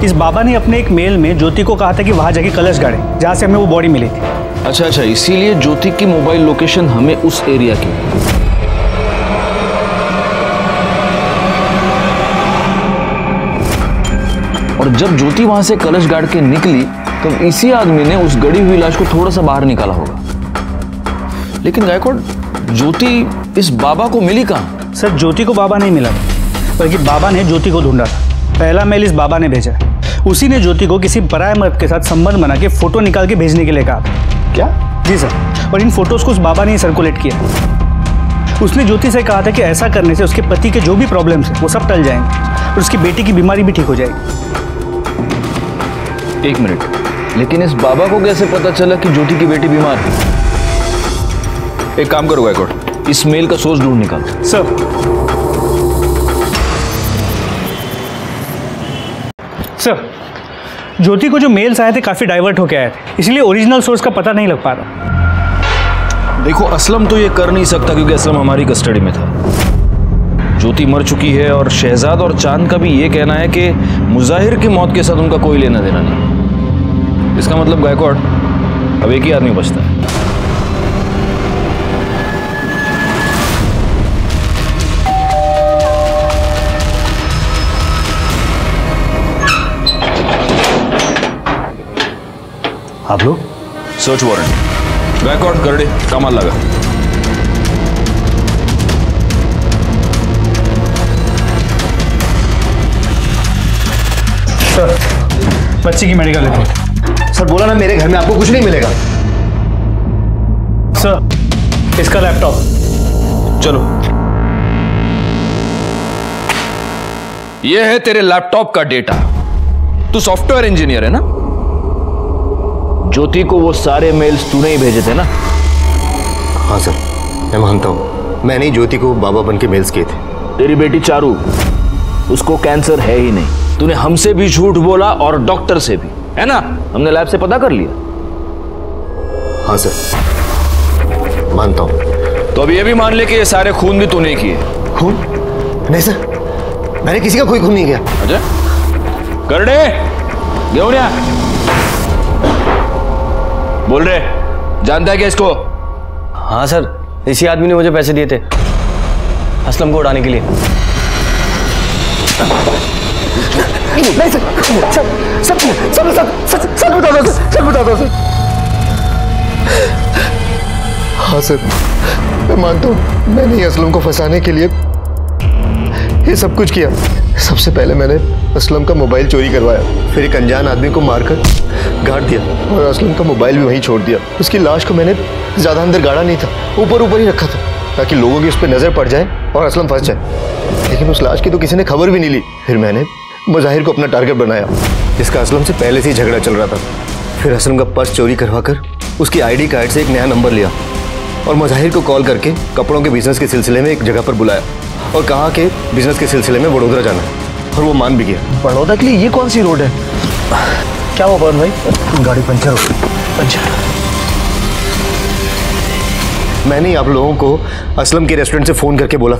इस बाबा ने अपने एक मेल में ज्योति को कहा था कि वहां जाके कलश गाड़े जहां से हमें वो बॉडी मिली थी। अच्छा अच्छा, इसीलिए ज्योति की मोबाइल लोकेशन हमें उस एरिया की। और जब ज्योति वहां से कलश गाड़ के निकली तब इसी आदमी ने उस गड़ी हुई लाश को थोड़ा सा बाहर निकाला होगा। लेकिन गायकवाड़, ज्योति इस बाबा को मिली कहां? सर, ज्योति को बाबा नहीं मिला, बल्कि बाबा ने ज्योति को ढूंढा था। पहला मेल इस बाबा ने भेजा, उसी ने ज्योति को किसी पराये मर्द के साथ संबंध बना के फोटो निकाल के भेजने के लिए कहा था। क्या? जी सर, और इन फोटोज को उस बाबा ने ही सर्कुलेट किया। उसने ज्योति से कहा था कि ऐसा करने से उसके पति के जो भी प्रॉब्लम्स हैं वो सब टल जाएंगे और उसकी बेटी की बीमारी भी ठीक हो जाएगी। एक मिनट, लेकिन इस बाबा को कैसे पता चला कि ज्योति की बेटी बीमार है? एक काम करो गायकवाड़, इस मेल का सोर्स ढूंढ निकाल। सर, ज्योति को जो मेल्स आए थे काफी डाइवर्ट होकर आए थे, इसलिए ओरिजिनल सोर्स का पता नहीं लग पा रहा। देखो, असलम तो ये कर नहीं सकता क्योंकि असलम हमारी कस्टडी में था। ज्योति मर चुकी है और शहजाद और चांद का भी ये कहना है कि मुजाहिर की मौत के साथ उनका कोई लेना देना नहीं। इसका मतलब गायकवाड़, अब एक ही आदमी बचता है। आप लोग? Search warrant. गायकवाड़, करड़े, कमाल लगा। सर, बच्ची की मेडिकल रिपोर्ट। सर, बोला ना मेरे घर में आपको कुछ नहीं मिलेगा। सर, इसका लैपटॉप। चलो, ये है तेरे लैपटॉप का डेटा। तू सॉफ्टवेयर इंजीनियर है ना? ज्योति को वो सारे मेल्स तूने ही भेजे थे ना? हाँ सर, मैं मानता हूँ, मैंने ही ज्योति को बाबा बन के मेल्स किए थे। तेरी बेटी चारू, उसको कैंसर है ही नहीं। तूने हमसे भी झूठ बोला और डॉक्टर से भी, है ना? हमने लैब से पता कर लिया। हाँ सर, मानता हूँ। तो अब ये भी मान ले कि ये सारे खून भी तूने किए। खून? नहीं सर, मैंने किसी का कोई खून नहीं किया। अच्छा, करड़े, घेऊन या। बोल रहे, जानता है क्या इसको? हाँ सर, इसी आदमी ने मुझे पैसे दिए थे असलम को उड़ाने के लिए। नहीं सर, सच बता दो सर, सच बता दो सर। हाँ सर, मैं मानता हूँ, मैंने ही असलम को फंसाने के लिए ये सब कुछ किया। सबसे पहले मैंने असलम का मोबाइल चोरी करवाया, फिर एक अनजान आदमी को मारकर गाड़ दिया और असलम का मोबाइल भी वहीं छोड़ दिया। उसकी लाश को मैंने ज़्यादा अंदर गाड़ा नहीं था, ऊपर ऊपर ही रखा था ताकि लोगों की उस पर नज़र पड़ जाए और असलम फंस जाए। लेकिन उस लाश की तो किसी ने खबर भी नहीं ली। फिर मैंने मुजाहिर को अपना टारगेट बनाया, जिसका असलम से पहले से ही झगड़ा चल रहा था। फिर असलम का पर्स चोरी करवा कर उसकी ID कार्ड से एक नया नंबर लिया और मुजाहिर को कॉल करके कपड़ों के बिजनेस के सिलसिले में एक जगह पर बुलाया और कहा कि बिजनेस के सिलसिले में वडोदरा जाना है, और वो मान भी गया। बड़ौदा के लिए ये कौन सी रोड है? क्या हुआ पवन भाई? गाड़ी पंचर हो गई। अच्छा, मैंने ही आप लोगों को असलम के रेस्टोरेंट से फोन करके बोला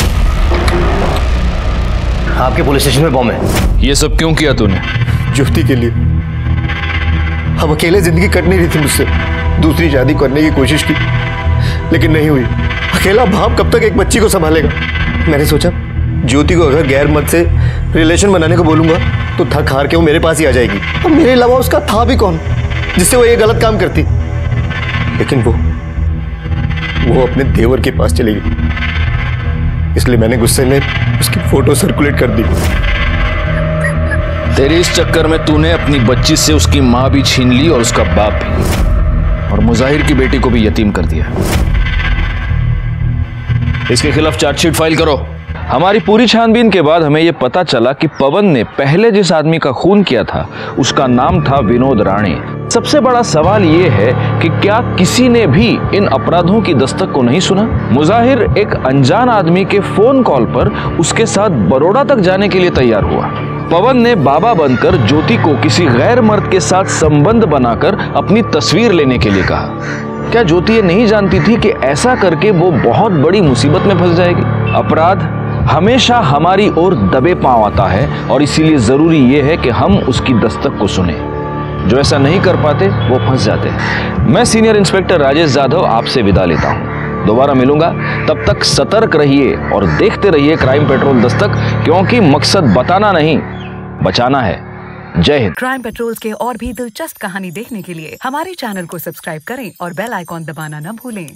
आपके पुलिस स्टेशन में बॉम्ब है। ये सब क्यों किया तूने? ज्योति के लिए। अब अकेले जिंदगी कट नहीं रही थी मुझसे। दूसरी शादी करने की कोशिश की लेकिन नहीं हुई। अकेला बाप कब तक एक बच्ची को संभालेगा? मैंने सोचा ज्योति को अगर गैर मत से रिलेशन बनाने को बोलूंगा तो थक हार के वो मेरे पास ही आ जाएगी, और मेरे अलावा उसका था भी कौन जिससे वो ये गलत काम करती। लेकिन वो अपने देवर के पास चली गई, इसलिए मैंने गुस्से में उसकी फोटो सर्कुलेट कर दी। तेरे इस चक्कर में तूने अपनी बच्ची से उसकी माँ भी छीन ली और उसका बाप भी, और मुजाहिर की बेटी को भी यतीम कर दिया। इसके खिलाफ चार्जशीट फाइल करो। हमारी पूरी छानबीन के बाद हमें यह पता चला कि पवन ने पहले जिस आदमी का खून किया था उसका नाम था विनोद राणे। सबसे बड़ा सवाल यह है कि क्या किसी ने भी इन अपराधों की दस्तक को नहीं सुना? मुजाहिर एक अनजान आदमी के फोन कॉल पर उसके साथ बड़ौदा तक जाने के लिए तैयार हुआ। पवन ने बाबा बनकर ज्योति को किसी गैर मर्द के साथ संबंध बनाकर अपनी तस्वीर लेने के लिए कहा। क्या ज्योति ये नहीं जानती थी कि ऐसा करके वो बहुत बड़ी मुसीबत में फंस जाएगी? अपराध हमेशा हमारी ओर दबे पांव आता है और इसीलिए जरूरी यह है कि हम उसकी दस्तक को सुने। जो ऐसा नहीं कर पाते वो फंस जाते हैं। मैं सीनियर इंस्पेक्टर राजेश जाधव आपसे विदा लेता हूं। दोबारा मिलूंगा, तब तक सतर्क रहिए और देखते रहिए क्राइम पेट्रोल दस्तक, क्योंकि मकसद बताना नहीं, बचाना है। जय हिंद। क्राइम पेट्रोल के और भी दिलचस्प कहानी देखने के लिए हमारे चैनल को सब्सक्राइब करें और बेल आइकॉन दबाना न भूलें।